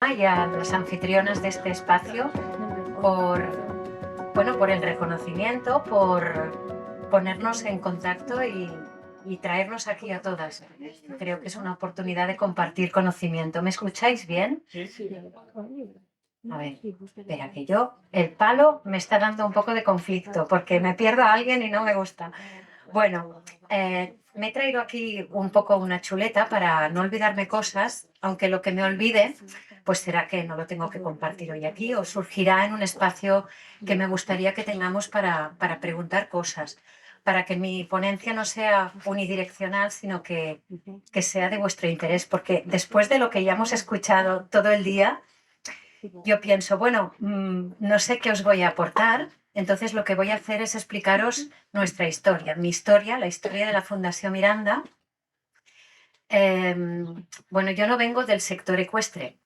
Gemma y a las anfitrionas de este espacio por el reconocimiento, por ponernos en contacto y traernos aquí a todas. Creo que es una oportunidad de compartir conocimiento. ¿Me escucháis bien? A ver, espera, que el palo me está dando un poco de conflicto porque me pierdo a alguien y no me gusta. Bueno, me he traído aquí un poco una chuleta para no olvidarme cosas, aunque lo que me olvide, pues será que no lo tengo que compartir hoy aquí o surgirá en un espacio que me gustaría que tengamos para preguntar cosas, para que mi ponencia no sea unidireccional, sino que sea de vuestro interés, porque después de lo que ya hemos escuchado todo el día, yo pienso, bueno, no sé qué os voy a aportar, entonces lo que voy a hacer es explicaros nuestra historia, mi historia, la historia de la Fundación Miranda. Bueno, yo no vengo del sector ecuestre,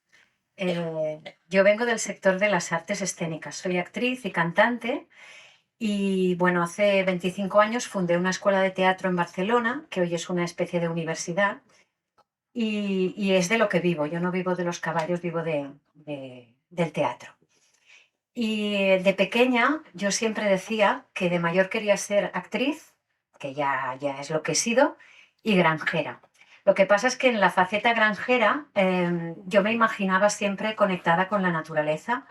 yo vengo del sector de las artes escénicas, soy actriz y cantante y bueno, hace 25 años fundé una escuela de teatro en Barcelona, que hoy es una especie de universidad, y es de lo que vivo, yo no vivo de los caballos, vivo del teatro. Y de pequeña yo siempre decía que de mayor quería ser actriz, que ya es lo que he sido, y granjera. Lo que pasa es que en la faceta granjera yo me imaginaba siempre conectada con la naturaleza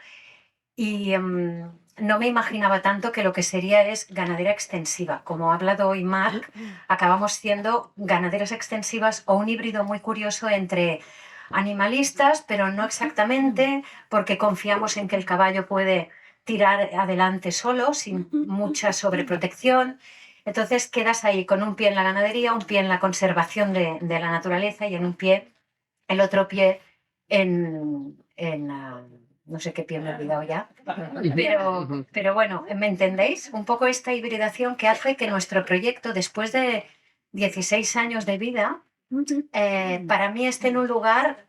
y no me imaginaba tanto que lo que sería es ganadera extensiva. Como ha hablado hoy Marc, acabamos siendo ganaderas extensivas o un híbrido muy curioso entre animalistas, pero no exactamente, porque confiamos en que el caballo puede tirar adelante solo, sin mucha sobreprotección. Entonces quedas ahí con un pie en la ganadería, un pie en la conservación de la naturaleza y en un pie, el otro pie no sé qué pie me he olvidado ya, pero bueno, ¿me entendéis? Un poco esta hibridación que hace que nuestro proyecto, después de 16 años de vida, para mí esté en un lugar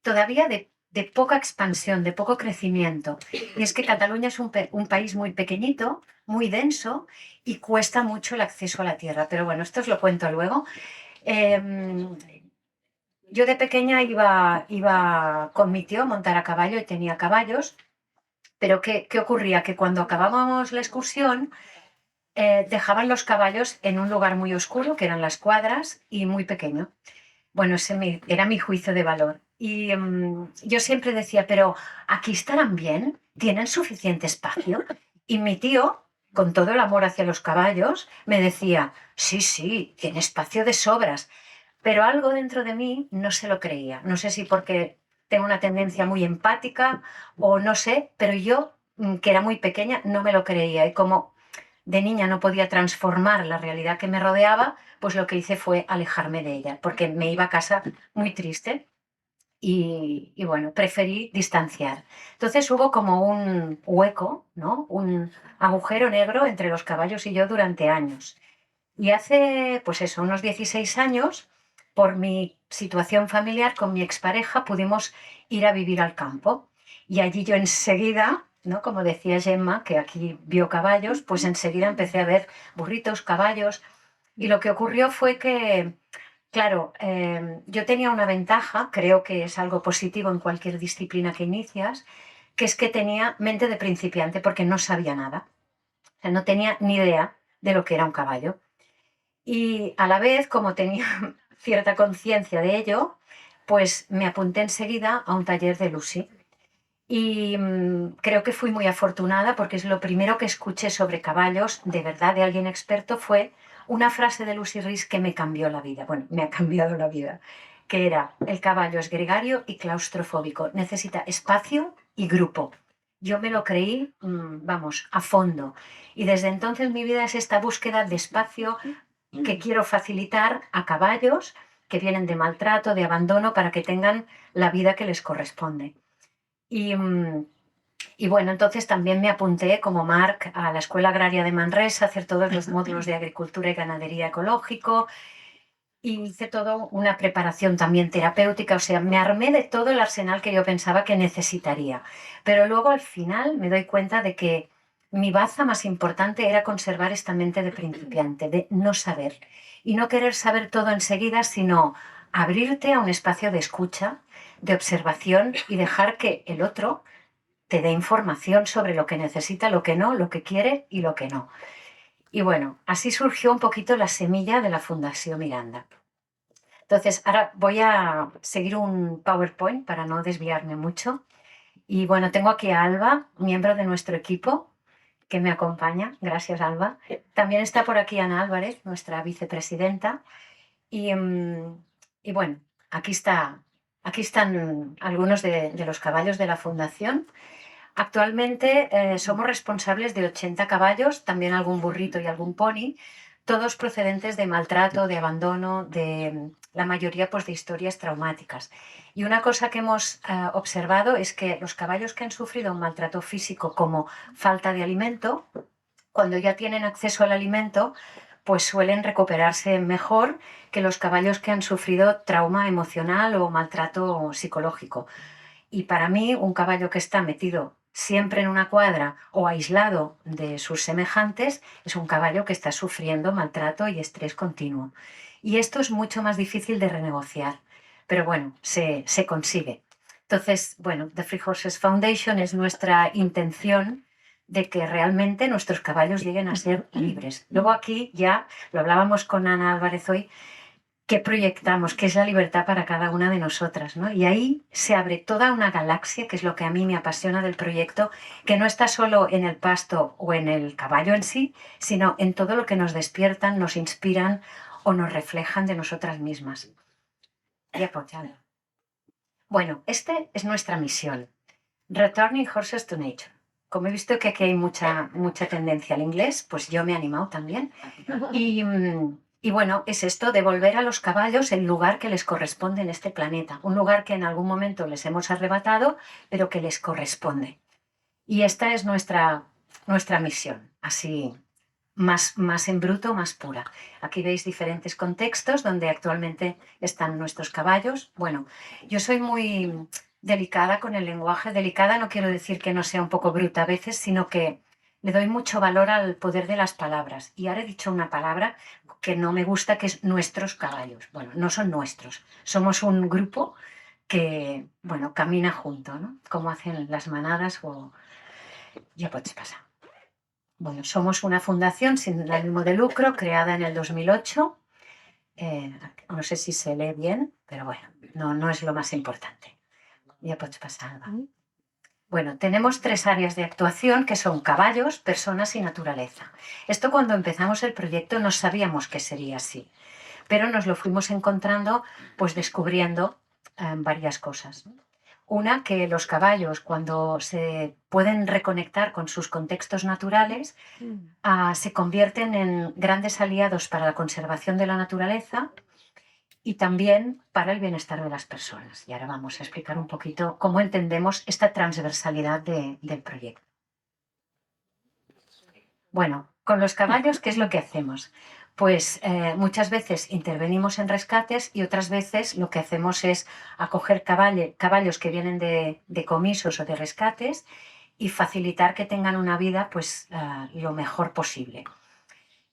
todavía de poca expansión, de poco crecimiento. Y es que Cataluña es un país muy pequeñito, muy denso y cuesta mucho el acceso a la tierra. Pero bueno, esto os lo cuento luego. Yo de pequeña iba con mi tío a montar a caballo y tenía caballos, pero ¿qué ocurría? Que cuando acabábamos la excursión dejaban los caballos en un lugar muy oscuro, que eran las cuadras, y muy pequeño. Bueno, era mi juicio de valor. Y yo siempre decía, pero aquí estarán bien, tienen suficiente espacio. Y mi tío, con todo el amor hacia los caballos, me decía, sí, sí, tiene espacio de sobras. Pero algo dentro de mí no se lo creía. No sé si porque tengo una tendencia muy empática o no sé, pero yo, que era muy pequeña, no me lo creía. Y como de niña no podía transformar la realidad que me rodeaba, pues lo que hice fue alejarme de ella, porque me iba a casa muy triste y bueno, preferí distanciar. Entonces hubo como un hueco, ¿no? Un agujero negro entre los caballos y yo durante años. Y hace, pues eso, unos 16 años, por mi situación familiar con mi expareja, pudimos ir a vivir al campo. Y allí yo enseguida, ¿no? Como decía Gemma, que aquí vio caballos, pues enseguida empecé a ver burritos, caballos. Y lo que ocurrió fue que, claro, yo tenía una ventaja, creo que es algo positivo en cualquier disciplina que inicias, que es que tenía mente de principiante porque no sabía nada. O sea, no tenía ni idea de lo que era un caballo. Y a la vez, como tenía cierta conciencia de ello, pues me apunté enseguida a un taller de Lucy. Y creo que fui muy afortunada porque es lo primero que escuché sobre caballos, de verdad, de alguien experto, fue una frase de Lucy Rees que me cambió la vida. Bueno, me ha cambiado la vida, que era, el caballo es gregario y claustrofóbico, necesita espacio y grupo. Yo me lo creí, vamos, a fondo. Y desde entonces mi vida es esta búsqueda de espacio que quiero facilitar a caballos que vienen de maltrato, de abandono, para que tengan la vida que les corresponde. Y bueno, entonces también me apunté como Marc a la Escuela Agraria de Manresa a hacer todos los módulos de agricultura y ganadería ecológico y hice todo una preparación también terapéutica, o sea, me armé de todo el arsenal que yo pensaba que necesitaría. Pero luego al final me doy cuenta de que mi baza más importante era conservar esta mente de principiante, de no saber y no querer saber todo enseguida, sino abrirte a un espacio de escucha, de observación y dejar que el otro te dé información sobre lo que necesita, lo que no, lo que quiere y lo que no. Y bueno, así surgió un poquito la semilla de la Fundación Miranda. Entonces, ahora voy a seguir un PowerPoint para no desviarme mucho. Y bueno, tengo aquí a Alba, miembro de nuestro equipo, que me acompaña. Gracias, Alba. También está por aquí Ana Álvarez, nuestra vicepresidenta. Y, y bueno, aquí están algunos de los caballos de la Fundación. Actualmente somos responsables de 80 caballos, también algún burrito y algún pony, todos procedentes de maltrato, de abandono, de la mayoría pues, de historias traumáticas. Y una cosa que hemos observado es que los caballos que han sufrido un maltrato físico como falta de alimento, cuando ya tienen acceso al alimento, pues suelen recuperarse mejor que los caballos que han sufrido trauma emocional o maltrato psicológico. Y para mí, un caballo que está metido siempre en una cuadra o aislado de sus semejantes es un caballo que está sufriendo maltrato y estrés continuo. Y esto es mucho más difícil de renegociar, pero bueno, se consigue. Entonces, bueno, The Free Horses Foundation es nuestra intención de que realmente nuestros caballos lleguen a ser libres. Luego aquí ya, lo hablábamos con Ana Álvarez hoy, qué proyectamos, qué es la libertad para cada una de nosotras, ¿no? Y ahí se abre toda una galaxia, que es lo que a mí me apasiona del proyecto, que no está solo en el pasto o en el caballo en sí, sino en todo lo que nos despiertan, nos inspiran o nos reflejan de nosotras mismas. Y apoyando. Bueno, esta es nuestra misión. Returning Horses to Nature. Como he visto que aquí hay mucha tendencia al inglés, pues yo me he animado también. Y bueno, es esto, devolver a los caballos el lugar que les corresponde en este planeta. Un lugar que en algún momento les hemos arrebatado, pero que les corresponde. Y esta es nuestra misión, así más en bruto, más pura. Aquí veis diferentes contextos donde actualmente están nuestros caballos. Bueno, yo soy muy delicada con el lenguaje. Delicada no quiero decir que no sea un poco bruta a veces, sino que le doy mucho valor al poder de las palabras. Y ahora he dicho una palabra que no me gusta, que es nuestros caballos. Bueno, no son nuestros, somos un grupo que, bueno, camina junto, ¿no? Como hacen las manadas o... Ya puedes pasar. Bueno, somos una fundación sin ánimo de lucro creada en el 2008. No sé si se lee bien, pero bueno, no es lo más importante. Ya puedes pasar, Alba. Bueno, tenemos 3 áreas de actuación que son caballos, personas y naturaleza. Esto cuando empezamos el proyecto no sabíamos que sería así, pero nos lo fuimos encontrando, pues descubriendo varias cosas. Una, que los caballos, cuando se pueden reconectar con sus contextos naturales, se convierten en grandes aliados para la conservación de la naturaleza y también para el bienestar de las personas. Y ahora vamos a explicar un poquito cómo entendemos esta transversalidad del proyecto. Bueno, con los caballos, ¿qué es lo que hacemos? Pues muchas veces intervenimos en rescates y otras veces lo que hacemos es acoger caballos que vienen de decomisos o de rescates y facilitar que tengan una vida pues lo mejor posible.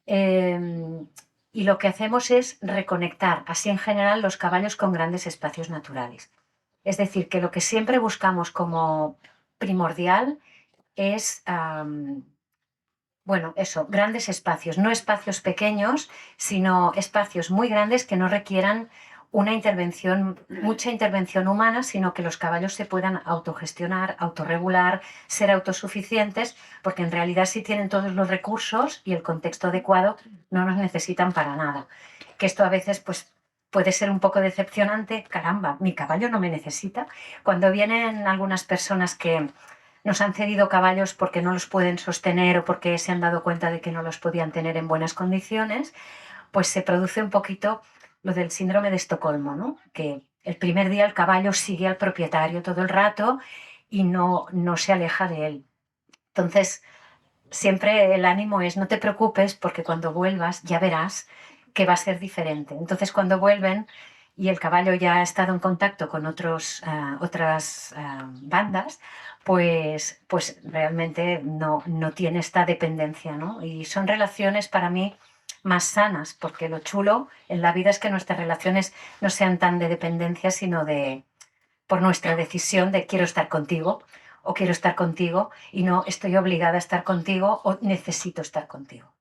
Y lo que hacemos es reconectar así en general los caballos con grandes espacios naturales. Es decir, que lo que siempre buscamos como primordial es... bueno, eso, grandes espacios, no espacios pequeños, sino espacios muy grandes que no requieran mucha intervención humana, sino que los caballos se puedan autogestionar, autorregular, ser autosuficientes, porque en realidad si tienen todos los recursos y el contexto adecuado, no nos necesitan para nada. Que esto a veces pues puede ser un poco decepcionante. Caramba, mi caballo no me necesita. Cuando vienen algunas personas que nos han cedido caballos porque no los pueden sostener o porque se han dado cuenta de que no los podían tener en buenas condiciones, pues se produce un poquito lo del síndrome de Estocolmo, ¿no? Que el primer día el caballo sigue al propietario todo el rato y no se aleja de él. Entonces, siempre el ánimo es no te preocupes porque cuando vuelvas ya verás que va a ser diferente. Entonces, cuando vuelven y el caballo ya ha estado en contacto con otras bandas, pues realmente no tiene esta dependencia, ¿no? Y son relaciones para mí más sanas, porque lo chulo en la vida es que nuestras relaciones no sean tan de dependencia, sino de por nuestra decisión de quiero estar contigo o quiero estar contigo y no estoy obligada a estar contigo o necesito estar contigo.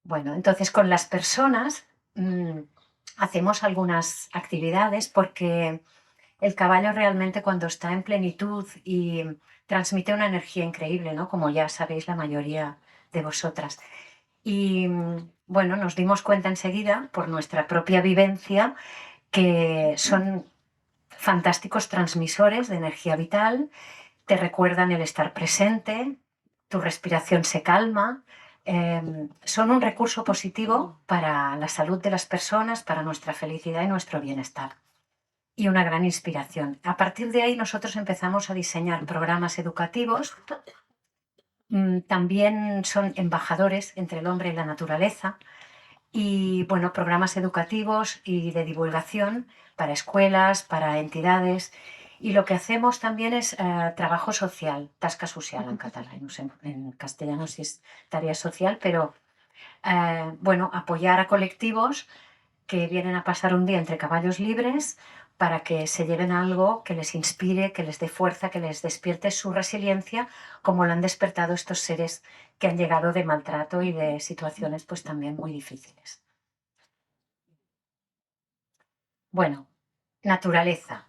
Bueno, entonces con las personas hacemos algunas actividades porque el caballo realmente cuando está en plenitud y transmite una energía increíble, ¿no? Como ya sabéis la mayoría de vosotras. Y bueno, nos dimos cuenta enseguida por nuestra propia vivencia que son fantásticos transmisores de energía vital, te recuerdan el estar presente, tu respiración se calma, son un recurso positivo para la salud de las personas, para nuestra felicidad y nuestro bienestar. Y una gran inspiración. A partir de ahí nosotros empezamos a diseñar programas educativos. También son embajadores entre el hombre y la naturaleza. Y bueno, programas educativos y de divulgación para escuelas, para entidades. Y lo que hacemos también es trabajo social, tasca social en catalán, no sé, en castellano sí es tarea social, pero bueno, apoyar a colectivos que vienen a pasar un día entre caballos libres para que se lleven algo que les inspire, que les dé fuerza, que les despierte su resiliencia, como lo han despertado estos seres que han llegado de maltrato y de situaciones pues también muy difíciles. Bueno, naturaleza.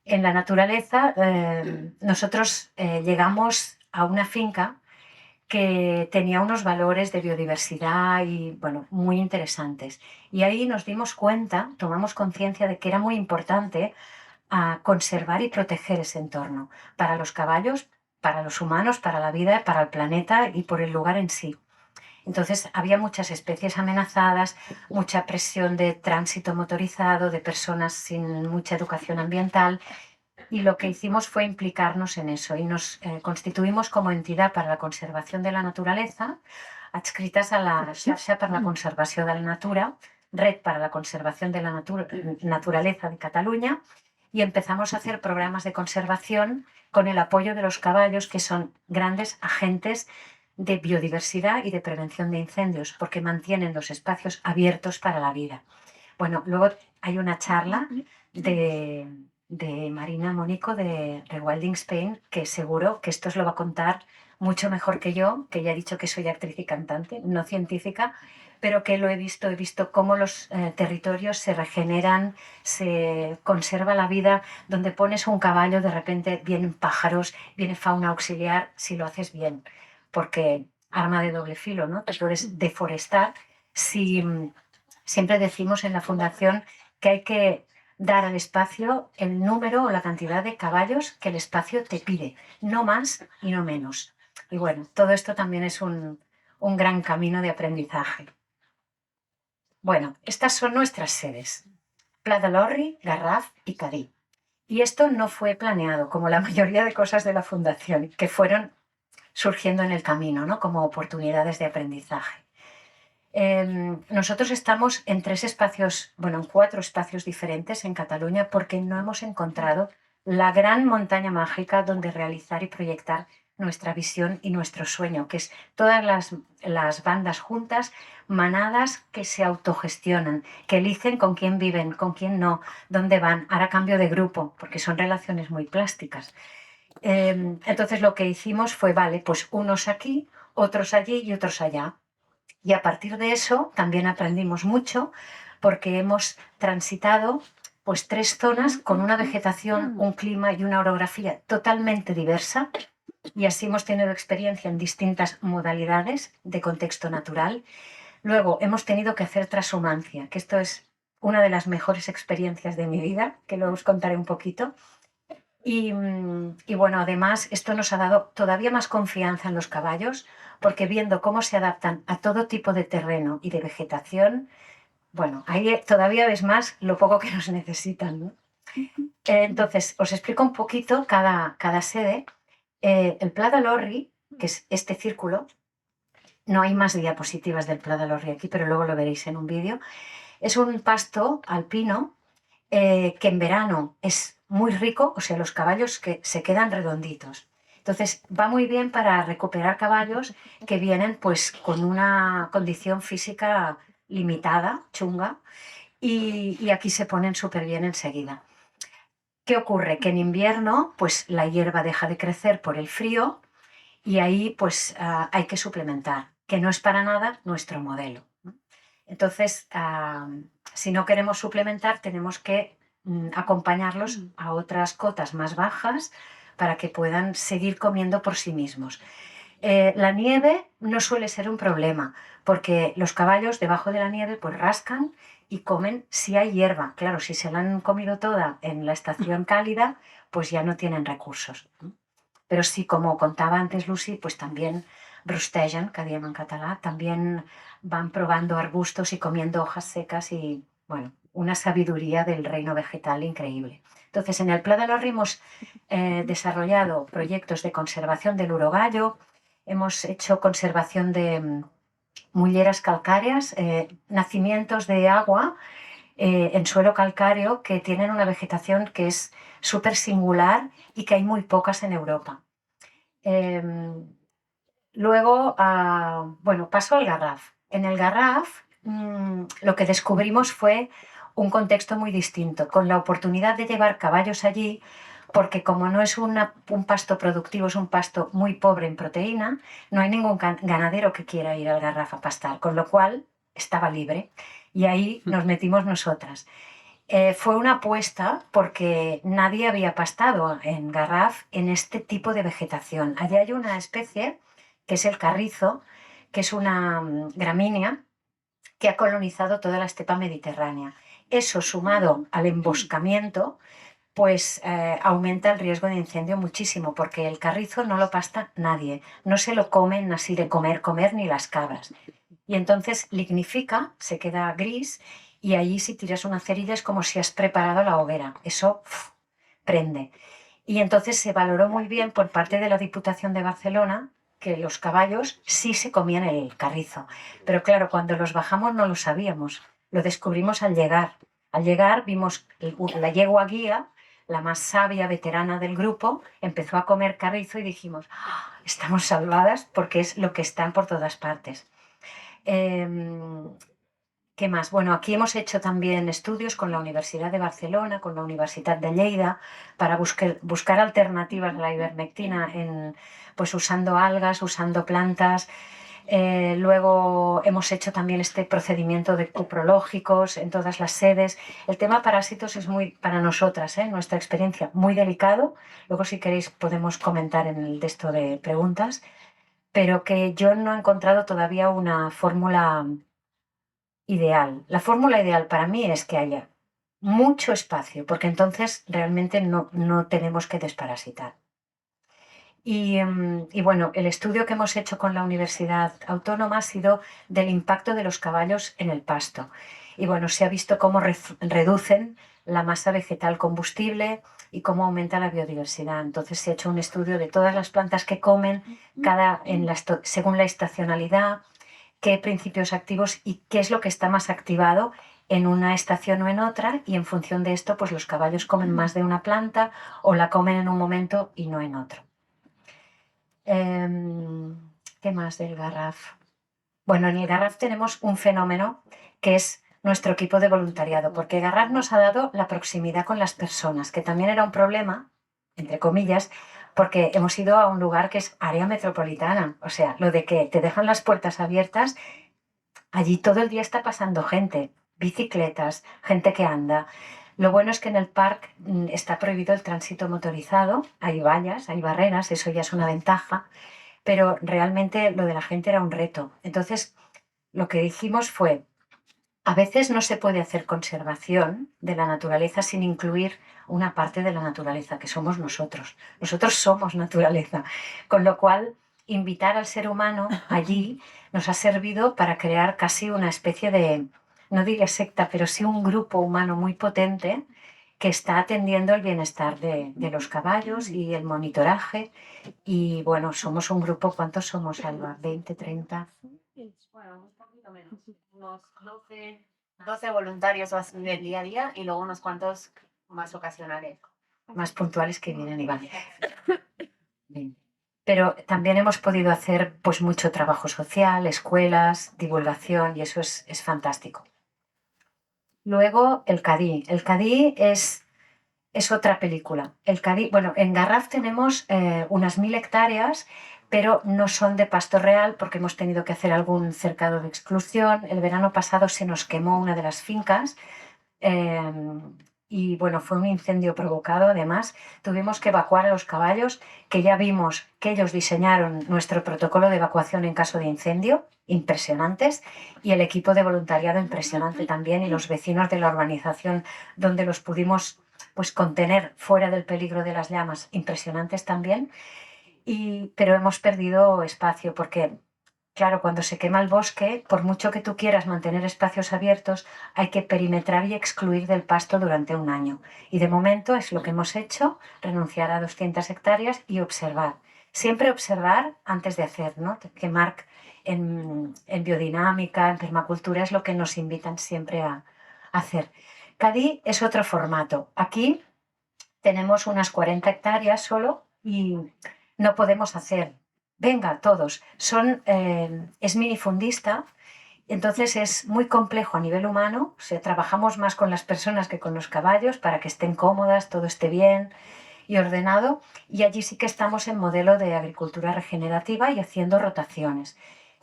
En la naturaleza nosotros llegamos a una finca que tenía unos valores de biodiversidad y, bueno, muy interesantes. Y ahí nos dimos cuenta, tomamos conciencia de que era muy importante conservar y proteger ese entorno para los caballos, para los humanos, para la vida, para el planeta y por el lugar en sí. Entonces había muchas especies amenazadas, mucha presión de tránsito motorizado, de personas sin mucha educación ambiental, y lo que hicimos fue implicarnos en eso y nos constituimos como entidad para la conservación de la naturaleza, adscritas a la Xarxa per la Conservació de la Natura, Red para la Conservación de la Naturaleza de Cataluña, y empezamos a hacer programas de conservación con el apoyo de los caballos, que son grandes agentes de biodiversidad y de prevención de incendios, porque mantienen los espacios abiertos para la vida. Bueno, luego hay una charla de Marina Mónico de Rewilding Spain, que seguro que esto os lo va a contar mucho mejor que yo, que ya he dicho que soy actriz y cantante, no científica, pero que lo he visto cómo los territorios se regeneran, se conserva la vida, donde pones un caballo, de repente vienen pájaros, viene fauna auxiliar, si lo haces bien, porque arma de doble filo, ¿no? Te puedes deforestar. Si siempre decimos en la fundación que hay que dar al espacio el número o la cantidad de caballos que el espacio te pide, no más y no menos. Y bueno, todo esto también es un gran camino de aprendizaje. Bueno, estas son nuestras sedes: Pla de l'Orri, Garraf y Cadí. Y esto no fue planeado, como la mayoría de cosas de la fundación, que fueron surgiendo en el camino, ¿no? Como oportunidades de aprendizaje. Nosotros estamos en en 4 espacios diferentes en Cataluña porque no hemos encontrado la gran montaña mágica donde realizar y proyectar nuestra visión y nuestro sueño, que es todas las bandas juntas, manadas que se autogestionan, que eligen con quién viven, con quién no, dónde van, ahora cambio de grupo, porque son relaciones muy plásticas. Entonces lo que hicimos fue, vale, pues unos aquí, otros allí y otros allá. Y a partir de eso también aprendimos mucho porque hemos transitado pues 3 zonas con una vegetación, un clima y una orografía totalmente diversa, y así hemos tenido experiencia en distintas modalidades de contexto natural. Luego hemos tenido que hacer transhumancia, que esto es una de las mejores experiencias de mi vida, que luego os contaré un poquito. Y bueno, además esto nos ha dado todavía más confianza en los caballos, porque viendo cómo se adaptan a todo tipo de terreno y de vegetación, bueno, ahí todavía ves más lo poco que nos necesitan, ¿no? Entonces, os explico un poquito cada sede. El Pla de l'Orri, que es este círculo, no hay más diapositivas del Pla de l'Orri aquí, pero luego lo veréis en un vídeo, es un pasto alpino que en verano es muy rico, o sea, los caballos que se quedan redonditos. Entonces va muy bien para recuperar caballos que vienen pues con una condición física limitada, chunga, y aquí se ponen súper bien enseguida. ¿Qué ocurre? Que en invierno pues la hierba deja de crecer por el frío y ahí pues hay que suplementar, que no es para nada nuestro modelo, ¿no? Entonces, si no queremos suplementar, tenemos que acompañarlos a otras cotas más bajas para que puedan seguir comiendo por sí mismos. La nieve no suele ser un problema, porque los caballos debajo de la nieve pues rascan y comen si hay hierba. Claro, si se la han comido toda en la estación cálida, pues ya no tienen recursos. Pero sí, como contaba antes Lucy, pues también brustegen, que diem en català, también van probando arbustos y comiendo hojas secas y, bueno, una sabiduría del reino vegetal increíble. Entonces, en el Pla de l'Orri hemos desarrollado proyectos de conservación del urogallo, hemos hecho conservación de mulleras calcáreas, nacimientos de agua en suelo calcáreo que tienen una vegetación que es súper singular y que hay muy pocas en Europa. Luego, bueno, paso al Garraf. En el Garraf lo que descubrimos fue un contexto muy distinto, con la oportunidad de llevar caballos allí, porque como no es un pasto productivo, es un pasto muy pobre en proteína, no hay ningún ganadero que quiera ir al Garraf a pastar, con lo cual estaba libre. Y ahí nos metimos nosotras. Fue una apuesta porque nadie había pastado en Garraf en este tipo de vegetación. Allí hay una especie que es el carrizo, que es una gramínea que ha colonizado toda la estepa mediterránea. Eso sumado al emboscamiento, pues aumenta el riesgo de incendio muchísimo, porque el carrizo no lo pasta nadie, no se lo comen así de comer ni las cabras. Y entonces lignifica, se queda gris y allí si tiras una cerilla es como si has preparado la hoguera. Eso prende. Y entonces se valoró muy bien por parte de la Diputación de Barcelona que los caballos sí se comían el carrizo. Pero claro, cuando los bajamos no lo sabíamos. Lo descubrimos al llegar. Al llegar vimos la yegua guía, la más sabia veterana del grupo, empezó a comer carrizo y dijimos, estamos salvadas porque es lo que están por todas partes. ¿Qué más? Bueno, aquí hemos hecho también estudios con la Universidad de Barcelona, con la Universidad de Lleida, para buscar alternativas a la ivermectina pues usando algas, usando plantas. Luego hemos hecho también este procedimiento de cuprológicos en todas las sedes. El tema parásitos es muy, para nosotras, nuestra experiencia, muy delicado. Luego, si queréis, podemos comentar en el texto de preguntas, pero que yo no he encontrado todavía una fórmula ideal. La fórmula ideal para mí es que haya mucho espacio, porque entonces realmente no tenemos que desparasitar. Y bueno, el estudio que hemos hecho con la Universidad Autónoma ha sido del impacto de los caballos en el pasto. Y bueno, se ha visto cómo reducen la masa vegetal combustible y cómo aumenta la biodiversidad. Entonces se ha hecho un estudio de todas las plantas que comen, según la estacionalidad, qué principios activos y qué es lo que está más activado en una estación o en otra, y en función de esto, pues los caballos comen más de una planta o la comen en un momento y no en otro. ¿Qué más del Garraf? Bueno, en el Garraf tenemos un fenómeno que es nuestro equipo de voluntariado, porque Garraf nos ha dado la proximidad con las personas, que también era un problema, entre comillas, porque hemos ido a un lugar que es área metropolitana. O sea, lo de que te dejan las puertas abiertas, allí todo el día está pasando gente, bicicletas, gente que anda. Lo bueno es que en el parque está prohibido el tránsito motorizado, hay vallas, hay barreras, eso ya es una ventaja, pero realmente lo de la gente era un reto. Entonces, lo que dijimos fue, a veces no se puede hacer conservación de la naturaleza sin incluir una parte de la naturaleza, que somos nosotros. Nosotros somos naturaleza, con lo cual invitar al ser humano allí nos ha servido para crear casi una especie de, no diría secta, pero sí un grupo humano muy potente que está atendiendo el bienestar de los caballos y el monitoraje. Y bueno, somos un grupo, ¿cuántos somos, Alba? ¿20, 30? Bueno, un poquito menos, unos 12 voluntarios del día a día y luego unos cuantos más ocasionales. Más puntuales que vienen y van. Bien. Pero también hemos podido hacer pues mucho trabajo social, escuelas, divulgación, y eso es fantástico. Luego el Cadí. El Cadí es es otra película. El Cadí, bueno, en Garraf tenemos unas 1000 hectáreas, pero no son de pasto real porque hemos tenido que hacer algún cercado de exclusión. El verano pasado se nos quemó una de las fincas. Y bueno, fue un incendio provocado. Además, tuvimos que evacuar a los caballos, que ya vimos que ellos diseñaron nuestro protocolo de evacuación en caso de incendio, impresionantes, y el equipo de voluntariado impresionante también, y los vecinos de la urbanización donde los pudimos pues contener fuera del peligro de las llamas, impresionantes también. Pero hemos perdido espacio porque, claro, cuando se quema el bosque, por mucho que tú quieras mantener espacios abiertos, hay que perimetrar y excluir del pasto durante un año. Y de momento es lo que hemos hecho, renunciar a 200 hectáreas y observar. Siempre observar antes de hacer, ¿no? Que Marc en biodinámica, en permacultura, es lo que nos invitan siempre a hacer. Cadí es otro formato. Aquí tenemos unas 40 hectáreas solo y no podemos hacer. Venga, todos. Es minifundista, entonces es muy complejo a nivel humano. O sea, trabajamos más con las personas que con los caballos para que estén cómodas, todo esté bien y ordenado. Y allí sí que estamos en modelo de agricultura regenerativa y haciendo rotaciones.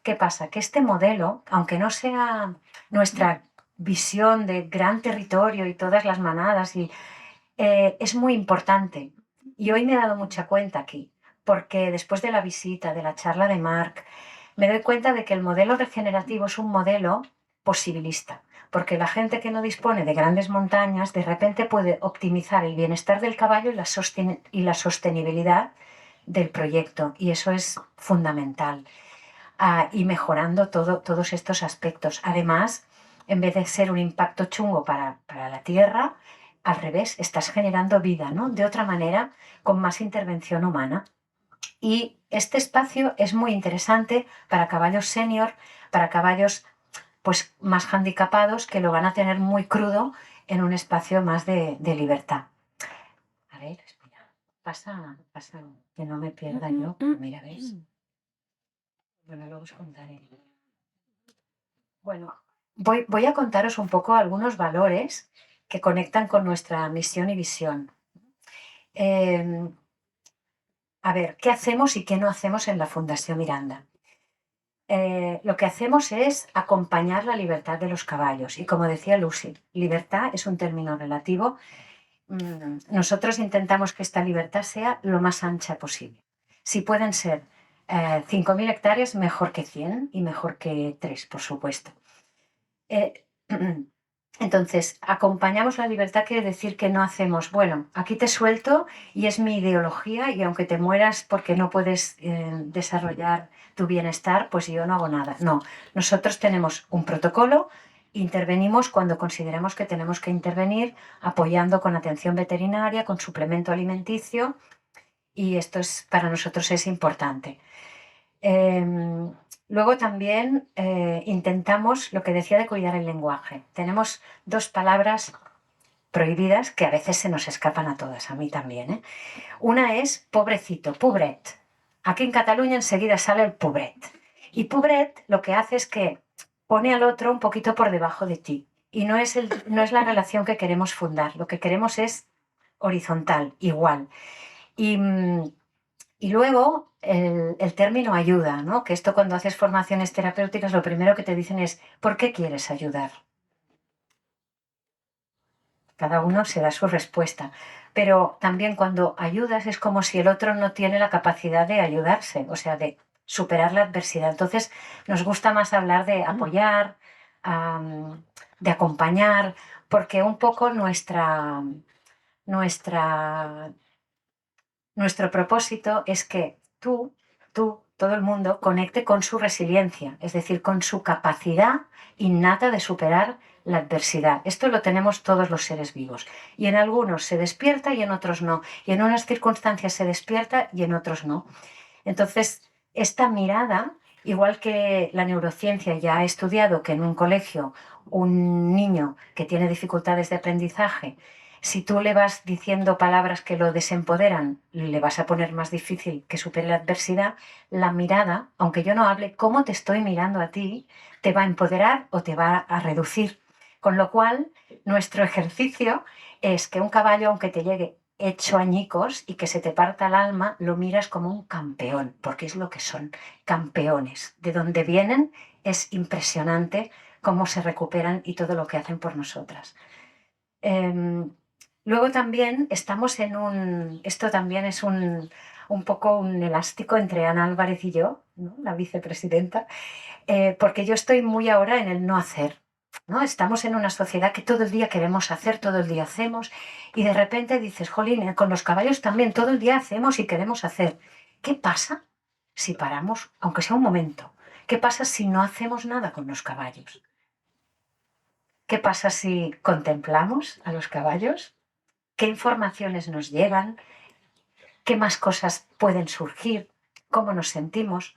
¿Qué pasa? Que este modelo, aunque no sea nuestra visión de gran territorio y todas las manadas es muy importante. Y hoy me he dado mucha cuenta aquí, porque después de la visita, de la charla de Marc, me doy cuenta de que el modelo regenerativo es un modelo posibilista, porque la gente que no dispone de grandes montañas de repente puede optimizar el bienestar del caballo y la sostenibilidad del proyecto, y eso es fundamental. Y mejorando todos estos aspectos. Además, en vez de ser un impacto chungo para la tierra, al revés, estás generando vida, ¿no? De otra manera, con más intervención humana. Y este espacio es muy interesante para caballos senior, para caballos pues más handicapados, que lo van a tener muy crudo en un espacio más de libertad. A ver, espera, pasa, que no me pierda yo. Mira, ¿ves? Bueno, luego os contaré. Bueno, voy a contaros un poco algunos valores que conectan con nuestra misión y visión. A ver, ¿qué hacemos y qué no hacemos en la Fundación Miranda? Lo que hacemos es acompañar la libertad de los caballos. Y como decía Lucy, libertad es un término relativo. Nosotros intentamos que esta libertad sea lo más ancha posible. Si pueden ser 5.000 hectáreas, mejor que 100 y mejor que 3, por supuesto. Entonces, acompañamos la libertad, quiere decir que no hacemos, bueno, aquí te suelto y es mi ideología y aunque te mueras porque no puedes desarrollar tu bienestar, pues yo no hago nada. No, nosotros tenemos un protocolo, intervenimos cuando consideramos que tenemos que intervenir, apoyando con atención veterinaria, con suplemento alimenticio, y esto para nosotros es importante. Luego también intentamos lo que decía de cuidar el lenguaje. Tenemos 2 palabras prohibidas que a veces se nos escapan a todas, a mí también. Una es pobrecito, pobret. Aquí en Cataluña enseguida sale el pobret. Y pobret lo que hace es que pone al otro un poquito por debajo de ti. Y no es la relación que queremos fundar. Lo que queremos es horizontal, igual. Y luego el término ayuda, ¿no? Que esto, cuando haces formaciones terapéuticas, lo primero que te dicen es ¿por qué quieres ayudar? Cada uno se da su respuesta. Pero también cuando ayudas es como si el otro no tiene la capacidad de ayudarse, o sea, de superar la adversidad. Entonces nos gusta más hablar de apoyar, de acompañar, porque un poco nuestro propósito es que tú, todo el mundo, conecte con su resiliencia, es decir, con su capacidad innata de superar la adversidad. Esto lo tenemos todos los seres vivos. Y en algunos se despierta y en otros no. Y en unas circunstancias se despierta y en otros no. Entonces, esta mirada, igual que la neurociencia ya ha estudiado que en un colegio un niño que tiene dificultades de aprendizaje, si tú le vas diciendo palabras que lo desempoderan, le vas a poner más difícil que supere la adversidad. La mirada, aunque yo no hable, cómo te estoy mirando a ti, te va a empoderar o te va a reducir. Con lo cual, nuestro ejercicio es que un caballo, aunque te llegue hecho añicos y que se te parta el alma, lo miras como un campeón, porque es lo que son, campeones. De donde vienen es impresionante cómo se recuperan y todo lo que hacen por nosotras. Luego también estamos esto también es un poco un elástico entre Ana Álvarez y yo, ¿no? La vicepresidenta, porque yo estoy muy ahora en el no hacer, ¿no? Estamos en una sociedad que todo el día queremos hacer, todo el día hacemos, y de repente dices, jolín, con los caballos también todo el día hacemos y queremos hacer. ¿Qué pasa si paramos, aunque sea un momento? ¿Qué pasa si no hacemos nada con los caballos? ¿Qué pasa si contemplamos a los caballos? ¿Qué informaciones nos llegan? ¿Qué más cosas pueden surgir? ¿Cómo nos sentimos?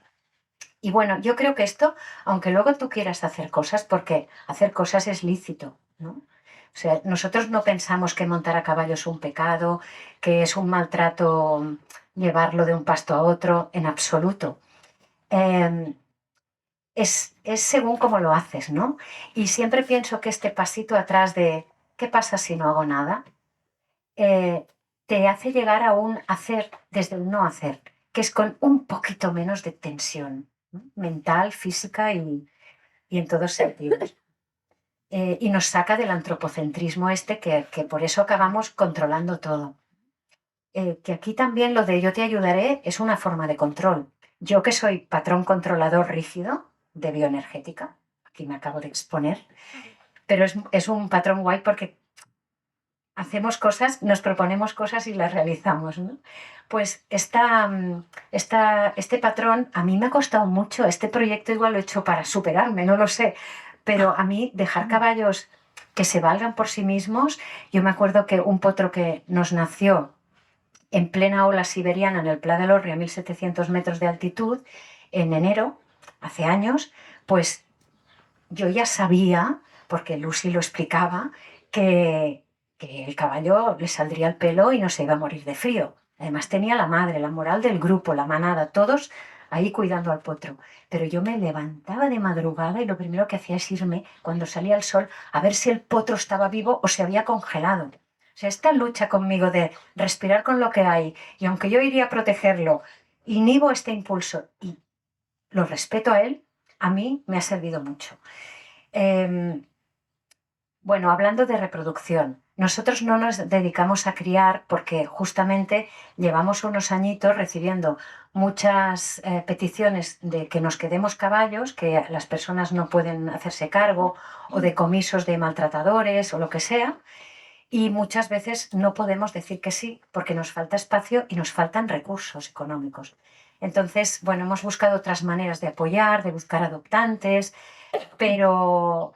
Y bueno, yo creo que esto, aunque luego tú quieras hacer cosas, porque hacer cosas es lícito, ¿no? O sea, nosotros no pensamos que montar a caballo es un pecado, que es un maltrato llevarlo de un pasto a otro, en absoluto. Es según cómo lo haces, ¿no? Y siempre pienso que este pasito atrás de ¿qué pasa si no hago nada? Te hace llegar a un hacer desde el no hacer, que es con un poquito menos de tensión, ¿no? Mental, física y en todos sentidos. Y nos saca del antropocentrismo que por eso acabamos controlando todo. Que aquí también lo de yo te ayudaré es una forma de control. Yo que soy patrón controlador rígido de bioenergética, aquí me acabo de exponer, pero es un patrón guay porque hacemos cosas, nos proponemos cosas y las realizamos, ¿no? Pues este patrón a mí me ha costado mucho, este proyecto igual lo he hecho para superarme, no lo sé, pero a mí dejar caballos que se valgan por sí mismos, yo me acuerdo que un potro que nos nació en plena ola siberiana en el Pla de Lorri a 1700 metros de altitud, en enero, hace años, pues yo ya sabía, porque Lucy lo explicaba, que el caballo le saldría el pelo y no se iba a morir de frío. Además tenía la madre, la moral del grupo, la manada, todos ahí cuidando al potro. Pero yo me levantaba de madrugada y lo primero que hacía es irme, cuando salía el sol, a ver si el potro estaba vivo o se había congelado. O sea, esta lucha conmigo de respirar con lo que hay, y aunque yo iría a protegerlo, inhibo este impulso y lo respeto a él, a mí me ha servido mucho. Bueno, hablando de reproducción, nosotros no nos dedicamos a criar porque justamente llevamos unos añitos recibiendo muchas peticiones de que nos quedemos caballos, que las personas no pueden hacerse cargo, o de comisos de maltratadores o lo que sea, y muchas veces no podemos decir que sí porque nos falta espacio y nos faltan recursos económicos. Entonces, bueno, hemos buscado otras maneras de apoyar, de buscar adoptantes, pero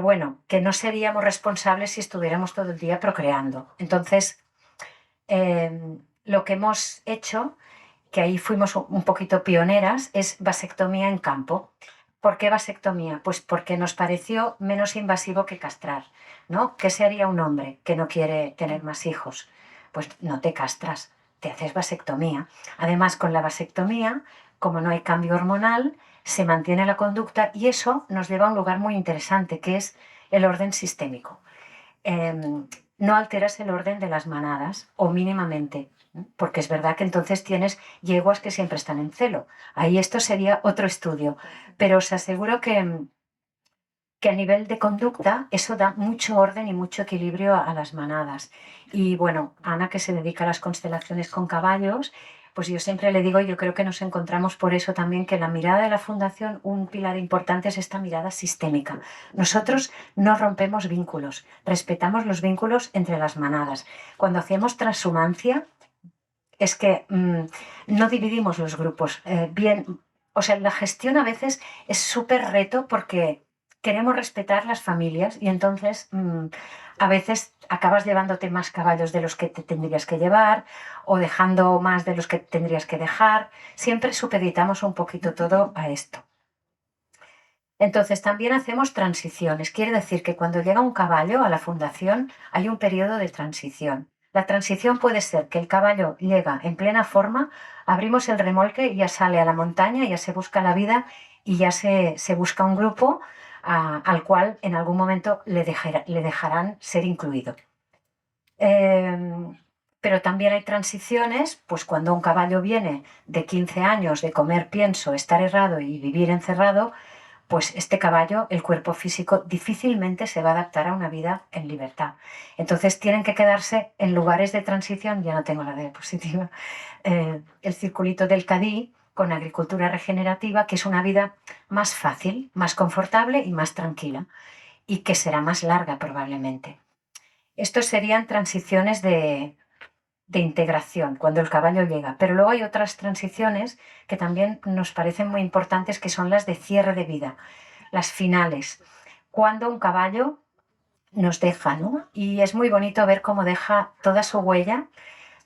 bueno, que no seríamos responsables si estuviéramos todo el día procreando. Entonces, lo que hemos hecho, que ahí fuimos un poquito pioneras, es vasectomía en campo. ¿Por qué vasectomía? Pues porque nos pareció menos invasivo que castrar, ¿no? ¿Qué se haría un hombre que no quiere tener más hijos? Pues no te castras, te haces vasectomía. Además, con la vasectomía, como no hay cambio hormonal, se mantiene la conducta y eso nos lleva a un lugar muy interesante, que es el orden sistémico. No alteras el orden de las manadas, o mínimamente, porque es verdad que entonces tienes yeguas que siempre están en celo. Ahí esto sería otro estudio, pero os aseguro que a nivel de conducta eso da mucho orden y mucho equilibrio a las manadas. Y bueno, Ana, que se dedica a las constelaciones con caballos, pues yo siempre le digo, yo creo que nos encontramos por eso también, que la mirada de la Fundación, un pilar importante es esta mirada sistémica. Nosotros no rompemos vínculos, respetamos los vínculos entre las manadas. Cuando hacemos transhumancia, es que no dividimos los grupos. Bien, o sea, la gestión a veces es súper reto porque queremos respetar las familias y entonces a veces acabas llevándote más caballos de los que te tendrías que llevar o dejando más de los que tendrías que dejar. Siempre supeditamos un poquito todo a esto. Entonces también hacemos transiciones. Quiere decir que cuando llega un caballo a la fundación hay un periodo de transición. La transición puede ser que el caballo llega en plena forma, abrimos el remolque y ya sale a la montaña, ya se busca la vida y ya se busca un grupo al cual en algún momento le dejarán ser incluido. Pero también hay transiciones, pues cuando un caballo viene de 15 años de comer pienso, estar errado y vivir encerrado, pues este caballo, el cuerpo físico, difícilmente se va a adaptar a una vida en libertad. Entonces tienen que quedarse en lugares de transición, ya no tengo la diapositiva, el circulito del Cadí con agricultura regenerativa, que es una vida más fácil, más confortable y más tranquila, y que será más larga probablemente. Estos serían transiciones de integración, cuando el caballo llega. Pero luego hay otras transiciones que también nos parecen muy importantes, que son las de cierre de vida, las finales, cuando un caballo nos deja, ¿no? Y es muy bonito ver cómo deja toda su huella,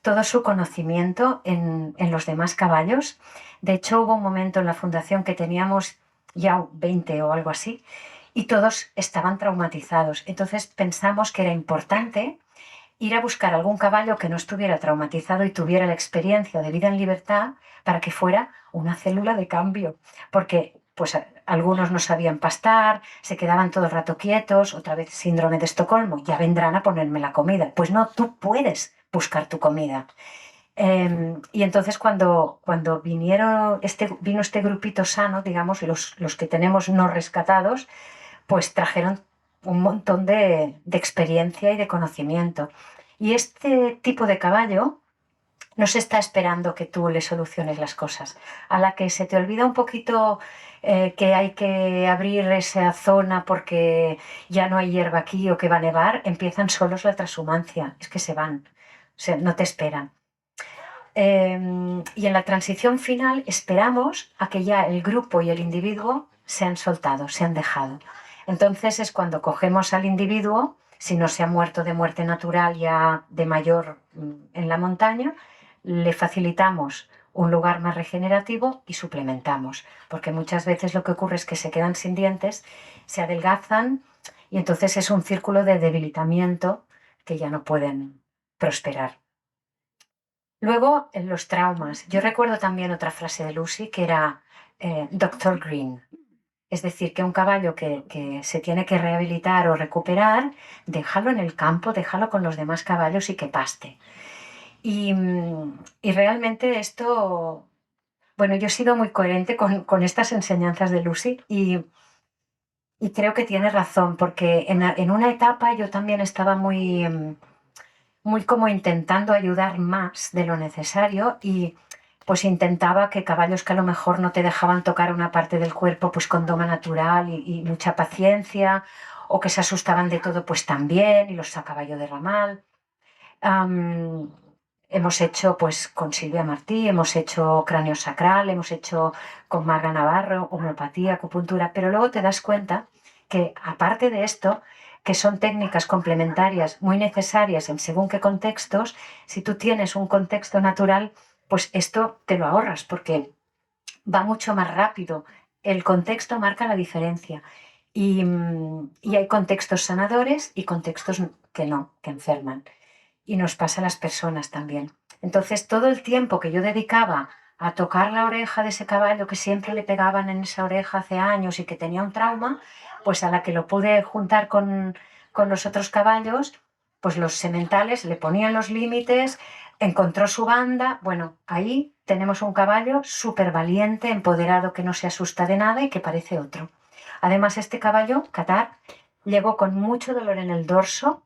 todo su conocimiento en los demás caballos. De hecho, hubo un momento en la fundación que teníamos ya 20 o algo así, y todos estaban traumatizados. Entonces pensamos que era importante ir a buscar algún caballo que no estuviera traumatizado y tuviera la experiencia de vida en libertad para que fuera una célula de cambio, porque pues algunos no sabían pastar, se quedaban todo el rato quietos, otra vez síndrome de Estocolmo, ya vendrán a ponerme la comida. Pues no, tú puedes buscar tu comida. Y entonces cuando vino este grupito sano, digamos, los que tenemos no rescatados, pues trajeron un montón de experiencia y de conocimiento. Y este tipo de caballo no se está esperando que tú le soluciones las cosas. A la que se te olvida un poquito que hay que abrir esa zona porque ya no hay hierba aquí o que va a nevar, empiezan solos la transhumancia. Es que se van, no te esperan. Y en la transición final esperamos a que ya el grupo y el individuo se han soltado, se han dejado. Entonces es cuando cogemos al individuo, si no se ha muerto de muerte natural ya de mayor en la montaña, le facilitamos un lugar más regenerativo y suplementamos, porque muchas veces lo que ocurre es que se quedan sin dientes, se adelgazan y entonces es un círculo de debilitamiento que ya no pueden prosperar. Luego, en los traumas. Yo recuerdo también otra frase de Lucy que era Dr. Green. Es decir, que un caballo que se tiene que rehabilitar o recuperar, déjalo en el campo, déjalo con los demás caballos y que paste. Y realmente esto, bueno, yo he sido muy coherente con estas enseñanzas de Lucy y creo que tiene razón, porque en una etapa yo también estaba muy como intentando ayudar más de lo necesario y pues intentaba que caballos que a lo mejor no te dejaban tocar una parte del cuerpo pues con doma natural y mucha paciencia, o que se asustaban de todo pues también y los sacaba yo de ramal. Hemos hecho pues con Silvia Martí, hemos hecho cráneo sacral, hemos hecho con Marga Navarro, homeopatía, acupuntura, pero luego te das cuenta que aparte de esto, que son técnicas complementarias muy necesarias en según qué contextos, si tú tienes un contexto natural, pues esto te lo ahorras porque va mucho más rápido. El contexto marca la diferencia. Y hay contextos sanadores y contextos que no, que enferman. Y nos pasa a las personas también. Entonces, todo el tiempo que yo dedicaba a tocar la oreja de ese caballo que siempre le pegaban en esa oreja hace años y que tenía un trauma, pues a la que lo pude juntar con los otros caballos, pues los sementales le ponían los límites, encontró su banda. Bueno, ahí tenemos un caballo súper valiente, empoderado, que no se asusta de nada y que parece otro. Además, este caballo, Qatar, llegó con mucho dolor en el dorso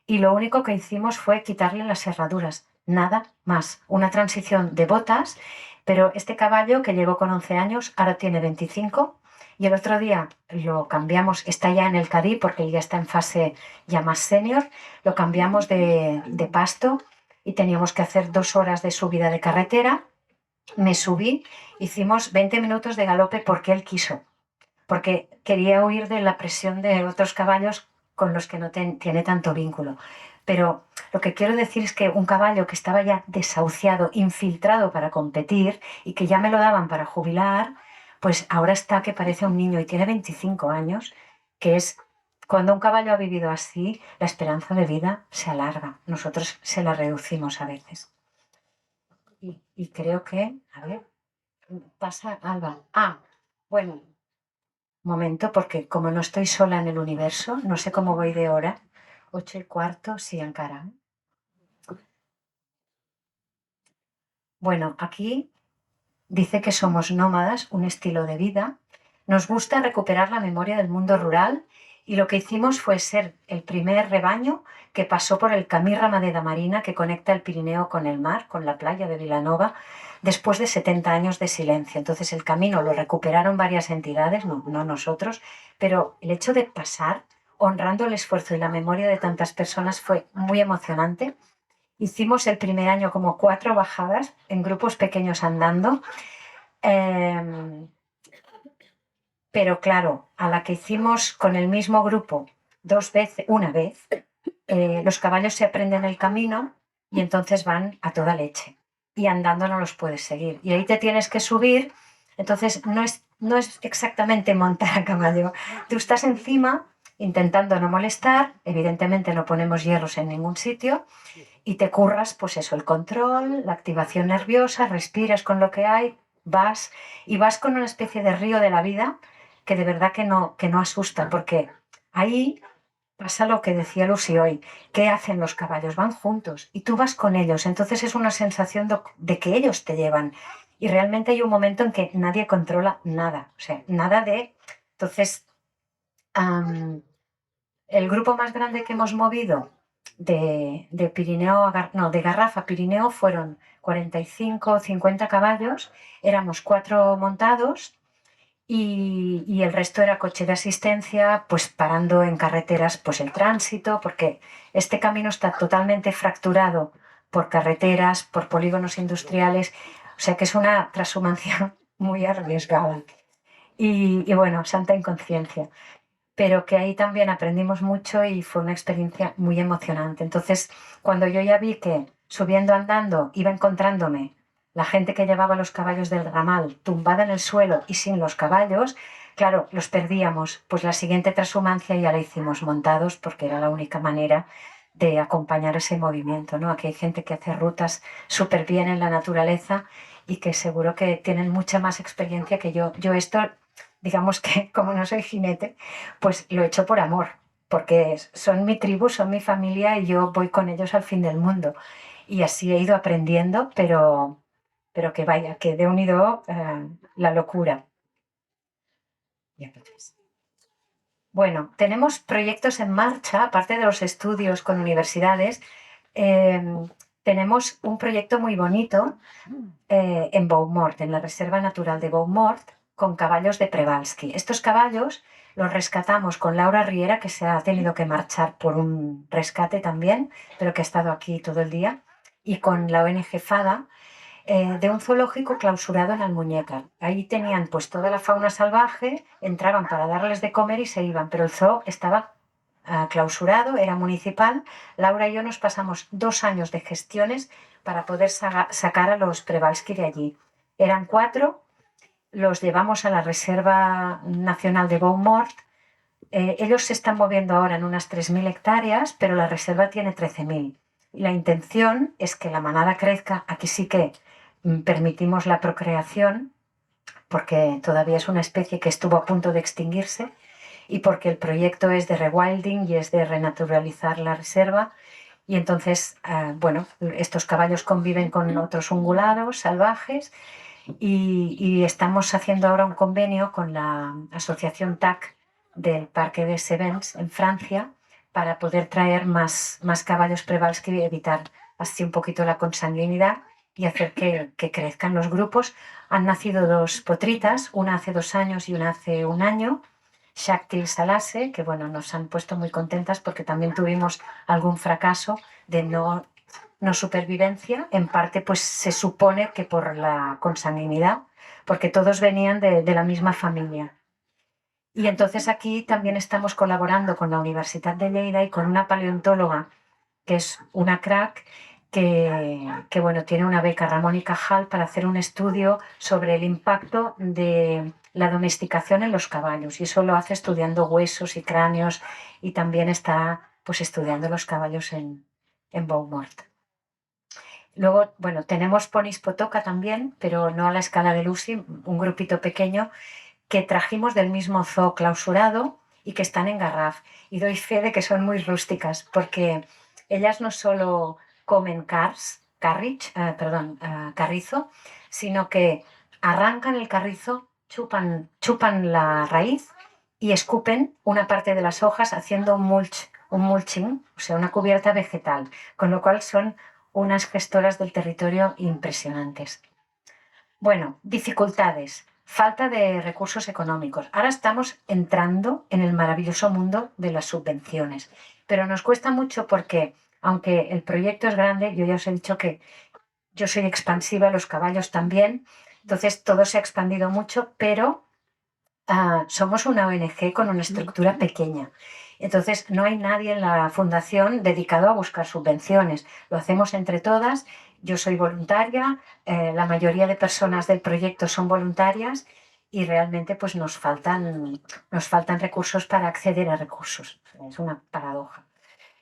y lo único que hicimos fue quitarle las herraduras, nada más. Una transición de botas, pero este caballo que llegó con 11 años, ahora tiene 25 y el otro día lo cambiamos, está ya en el Cadí porque ya está en fase ya más senior, lo cambiamos de pasto y teníamos que hacer 2 horas de subida de carretera. Me subí, hicimos 20 minutos de galope porque él quiso, porque quería huir de la presión de otros caballos con los que no tiene tanto vínculo. Pero lo que quiero decir es que un caballo que estaba ya desahuciado, infiltrado para competir y que ya me lo daban para jubilar, pues ahora está que parece un niño y tiene 25 años, que es cuando un caballo ha vivido así, la esperanza de vida se alarga. Nosotros se la reducimos a veces. Y creo que, a ver, pasa Alba. Ah, bueno, momento, porque como no estoy sola en el universo, no sé cómo voy de hora. 8:15, sí, encara. Bueno, aquí dice que somos nómadas, un estilo de vida. Nos gusta recuperar la memoria del mundo rural y lo que hicimos fue ser el primer rebaño que pasó por el Camí Ramadera Marina que conecta el Pirineo con el mar, con la playa de Vilanova, después de 70 años de silencio. Entonces el camino lo recuperaron varias entidades, no nosotros, pero el hecho de pasar honrando el esfuerzo y la memoria de tantas personas fue muy emocionante. Hicimos el primer año como 4 bajadas en grupos pequeños andando. Pero claro, a la que hicimos con el mismo grupo 2 veces, una vez, los caballos se aprenden el camino y entonces van a toda leche. Y andando no los puedes seguir. Y ahí te tienes que subir. Entonces no es exactamente montar a caballo. Tú estás encima intentando no molestar. Evidentemente no ponemos hierros en ningún sitio. Y te curras, pues eso, el control, la activación nerviosa, respiras con lo que hay, vas y vas con una especie de río de la vida que de verdad que no asusta, porque ahí pasa lo que decía Lucy hoy. ¿Qué hacen los caballos? Van juntos y tú vas con ellos, entonces es una sensación de que ellos te llevan y realmente hay un momento en que nadie controla nada, o sea, nada de... Entonces, el grupo más grande que hemos movido de Pirineo de Garraf a Pirineo fueron 45 o 50 caballos, éramos 4 montados y el resto era coche de asistencia, pues parando en carreteras pues el tránsito, porque este camino está totalmente fracturado por carreteras, por polígonos industriales, o sea que es una transhumancia muy arriesgada. Y bueno, santa inconsciencia, pero que ahí también aprendimos mucho y fue una experiencia muy emocionante. Entonces, cuando yo ya vi que subiendo andando iba encontrándome la gente que llevaba los caballos del ramal tumbada en el suelo y sin los caballos, claro, los perdíamos. Pues la siguiente transhumancia ya la hicimos montados porque era la única manera de acompañar ese movimiento, ¿no? Aquí hay gente que hace rutas súper bien en la naturaleza y que seguro que tienen mucha más experiencia que yo. Yo esto, digamos que como no soy jinete, pues lo he hecho por amor, porque son mi tribu, son mi familia y yo voy con ellos al fin del mundo. Y así he ido aprendiendo, pero que vaya, que de unido la locura. Y entonces, bueno, tenemos proyectos en marcha, aparte de los estudios con universidades, eh, tenemos un proyecto muy bonito en Beaumort, en la Reserva Natural de Beaumort, con caballos de Przewalski. Estos caballos los rescatamos con Laura Riera, que se ha tenido que marchar por un rescate también, pero que ha estado aquí todo el día, y con la ONG FADA, de un zoológico clausurado en Almuñécar. Ahí tenían pues toda la fauna salvaje, entraban para darles de comer y se iban, pero el zoo estaba clausurado, era municipal. Laura y yo nos pasamos 2 años de gestiones para poder sacar a los Przewalski de allí. Eran 4, los llevamos a la Reserva Nacional de Beaumort. Ellos se están moviendo ahora en unas 3.000 hectáreas, pero la reserva tiene 13.000. Y la intención es que la manada crezca. Aquí sí que permitimos la procreación, porque todavía es una especie que estuvo a punto de extinguirse y porque el proyecto es de rewilding y es de renaturalizar la reserva. Y entonces, bueno, estos caballos conviven con otros ungulados salvajes y estamos haciendo ahora un convenio con la asociación TAC del Parque de Sevens en Francia para poder traer más caballos Przewalski y evitar así un poquito la consanguinidad y hacer que crezcan los grupos. Han nacido 2 potritas, una hace 2 años y una hace 1 año, Shakti y Salase, que bueno, nos han puesto muy contentas porque también tuvimos algún fracaso de no supervivencia, en parte pues se supone que por la consanguinidad, porque todos venían de la misma familia. Y entonces aquí también estamos colaborando con la Universidad de Lleida y con una paleontóloga que es una crack que bueno, tiene una beca Ramón y Cajal para hacer un estudio sobre el impacto de la domesticación en los caballos. Y eso lo hace estudiando huesos y cráneos y también está pues estudiando los caballos en Beaumort. Luego, bueno, tenemos ponis Potoca también, pero no a la escala de Lucy, un grupito pequeño que trajimos del mismo zoo clausurado y que están en Garraf. Y doy fe de que son muy rústicas, porque ellas no solo comen carrizo, sino que arrancan el carrizo, chupan la raíz y escupen una parte de las hojas haciendo un mulching, o sea, una cubierta vegetal, con lo cual son unas gestoras del territorio impresionantes. Bueno, dificultades, falta de recursos económicos. Ahora estamos entrando en el maravilloso mundo de las subvenciones, pero nos cuesta mucho porque, aunque el proyecto es grande, yo ya os he dicho que yo soy expansiva, los caballos también, entonces todo se ha expandido mucho, pero somos una ONG con una estructura pequeña. Entonces no hay nadie en la fundación dedicado a buscar subvenciones. Lo hacemos entre todas. Yo soy voluntaria, la mayoría de personas del proyecto son voluntarias y realmente pues nos faltan recursos para acceder a recursos. Es una paradoja.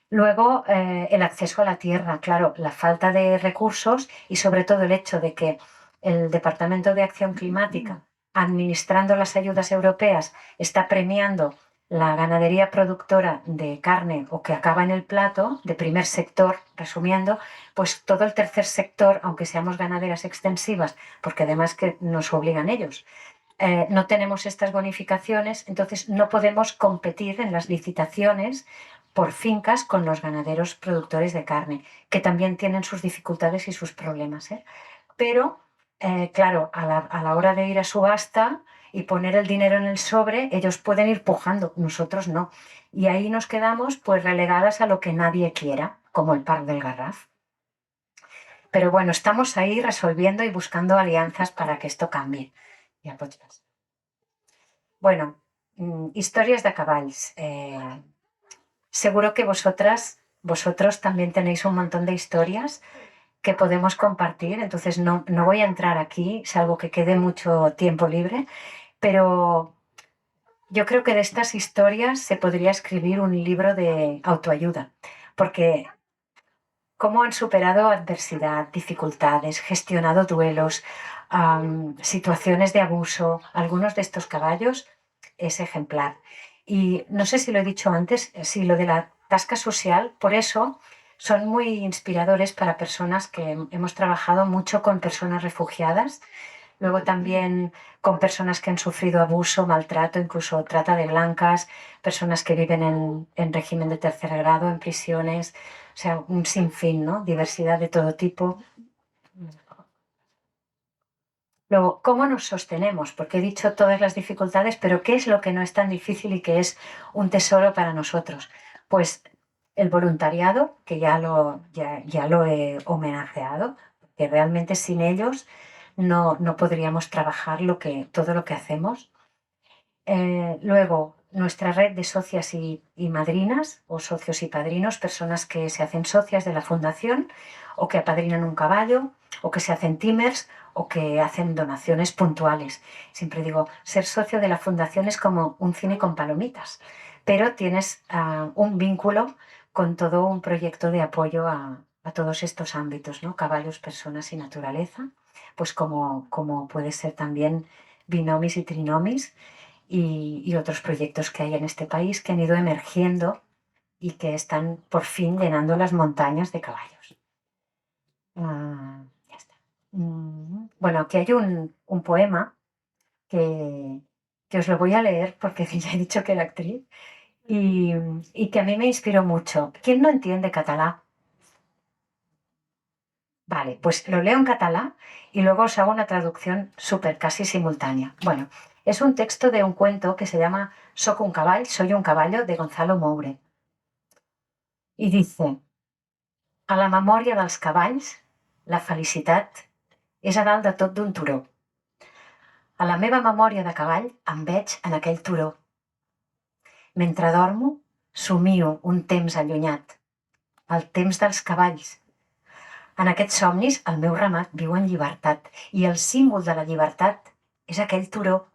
Luego, el acceso a la tierra, claro, la falta de recursos y sobre todo el hecho de que el Departamento de Acción Climática, administrando las ayudas europeas, está premiando la ganadería productora de carne o que acaba en el plato, de primer sector, resumiendo, pues todo el tercer sector, aunque seamos ganaderas extensivas, porque además que nos obligan ellos, no tenemos estas bonificaciones, entonces no podemos competir en las licitaciones por fincas con los ganaderos productores de carne, que también tienen sus dificultades y sus problemas, ¿eh? Pero, claro, a la hora de ir a subasta y poner el dinero en el sobre, ellos pueden ir pujando, nosotros no. Y ahí nos quedamos pues relegadas a lo que nadie quiera, como el par del Garraf. Pero bueno, estamos ahí resolviendo y buscando alianzas para que esto cambie. Ja pots passar. Bueno, historias de caballs. Seguro que vosotros también tenéis un montón de historias que podemos compartir, entonces no voy a entrar aquí, salvo que quede mucho tiempo libre, pero yo creo que de estas historias se podría escribir un libro de autoayuda, porque cómo han superado adversidad, dificultades, gestionado duelos, situaciones de abuso. Algunos de estos caballos es ejemplar. Y no sé si lo he dicho antes, si lo de la tasca social, por eso son muy inspiradores para personas que hemos trabajado mucho con personas refugiadas, luego también con personas que han sufrido abuso, maltrato, incluso trata de blancas, personas que viven en régimen de tercer grado, en prisiones, o sea, un sinfín, ¿no? Diversidad de todo tipo. Luego, ¿cómo nos sostenemos? Porque he dicho todas las dificultades, pero ¿qué es lo que no es tan difícil y que es un tesoro para nosotros? Pues el voluntariado, que ya lo he homenajeado, que realmente sin ellos no podríamos trabajar todo lo que hacemos. Luego, nuestra red de socias y madrinas, o socios y padrinos, personas que se hacen socias de la fundación, o que apadrinan un caballo, o que se hacen timers, o que hacen donaciones puntuales. Siempre digo, ser socio de la fundación es como un cine con palomitas, pero tienes un vínculo con todo un proyecto de apoyo a todos estos ámbitos, ¿no? Caballos, personas y naturaleza, pues como puede ser también binomis y trinomis y otros proyectos que hay en este país que han ido emergiendo y que están por fin llenando las montañas de caballos. Ya está. Bueno, aquí hay un poema que os lo voy a leer porque ya he dicho que era actriz y que a mí me inspiró mucho. ¿Quién no entiende catalán? Vale, pues lo leo en catalán y luego os hago una traducción súper casi simultánea. Bueno, es un texto de un cuento que se llama Soc un cavall, soy un caballo, de Gonzalo Moure. Y dice, a la memòria dels cavalls, la felicitat és a dalt de tot d'un turó. A la meva memòria de cavall em veig en aquell turó. Mentre dormo, somio un temps allunyat, el temps dels cavalls. En aquests somnis el meu ramat viu en llibertat i el símbol de la llibertat és aquell turó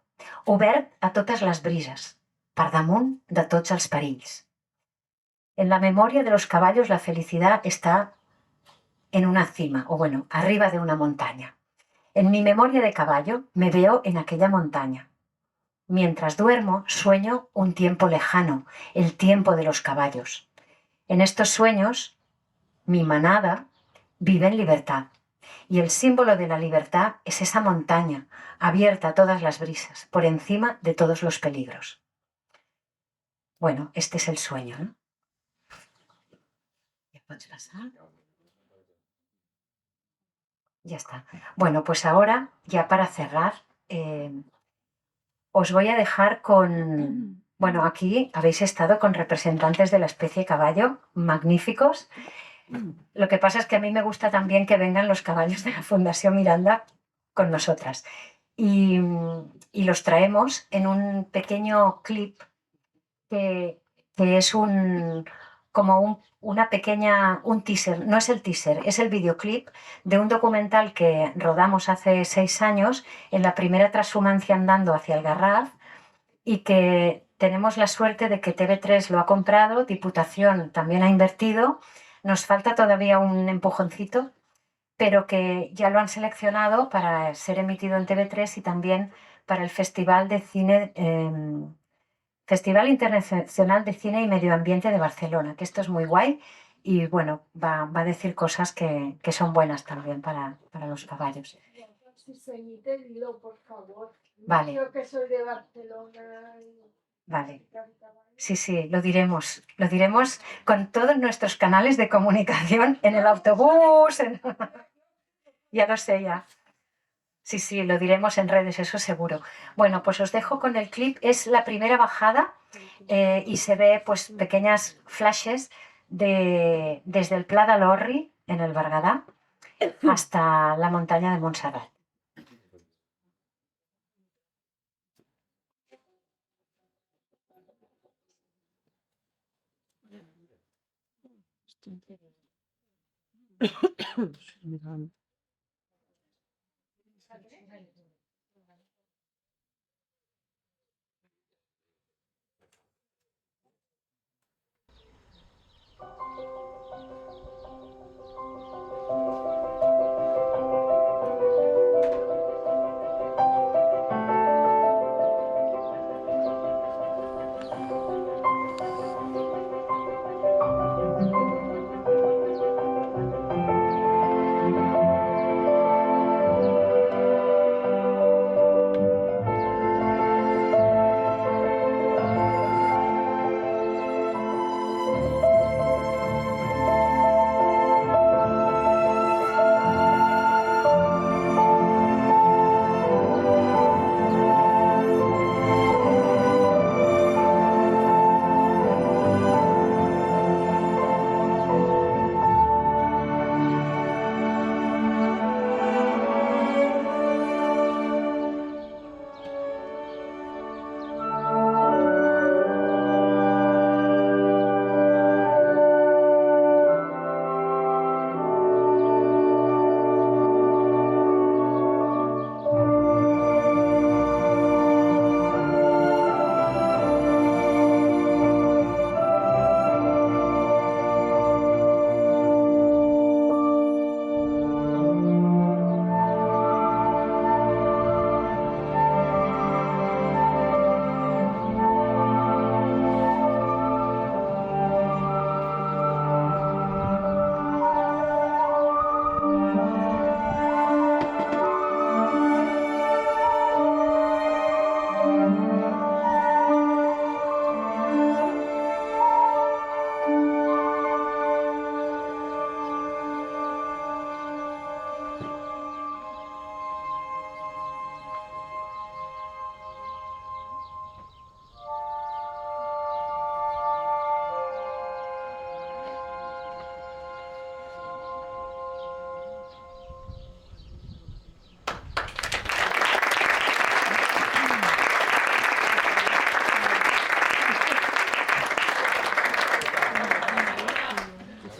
obert a totes les brises, per damunt de tots els perills. En la memoria de los caballos la felicidad está en una cima, o bueno, arriba de una montaña. En mi memoria de caballo me veo en aquella montaña. Mientras duermo, sueño un tiempo lejano, el tiempo de los caballos. En estos sueños, mi manada vive en libertad. Y el símbolo de la libertad es esa montaña, abierta a todas las brisas, por encima de todos los peligros. Bueno, este es el sueño, ¿no? ¿Ya puedes pasar? Ya está. Bueno, pues ahora, ya para cerrar, os voy a dejar con... Bueno, aquí habéis estado con representantes de la especie caballo, magníficos. Lo que pasa es que a mí me gusta también que vengan los caballos de la Fundación Miranda con nosotras. Y, y los traemos en un pequeño clip que es una pequeña, un teaser, no es el teaser, es el videoclip de un documental que rodamos hace 6 años en la primera transhumancia andando hacia el Garraf y que tenemos la suerte de que TV3 lo ha comprado, Diputación también ha invertido, nos falta todavía un empujoncito, pero que ya lo han seleccionado para ser emitido en TV3 y también para el Festival de Cine Festival Internacional de Cine y Medio Ambiente de Barcelona, que esto es muy guay y bueno, va a decir cosas que son buenas también para los caballos. Por favor. Vale. Yo que soy de Barcelona. Vale. Sí, lo diremos con todos nuestros canales de comunicación en el autobús. Ya lo sé, ya. Sí, lo diremos en redes, eso seguro. Bueno, pues os dejo con el clip. Es la primera bajada y se ve pues pequeñas flashes desde el Pla de l'Orri, en el Berguedà, hasta la montaña de Montserrat.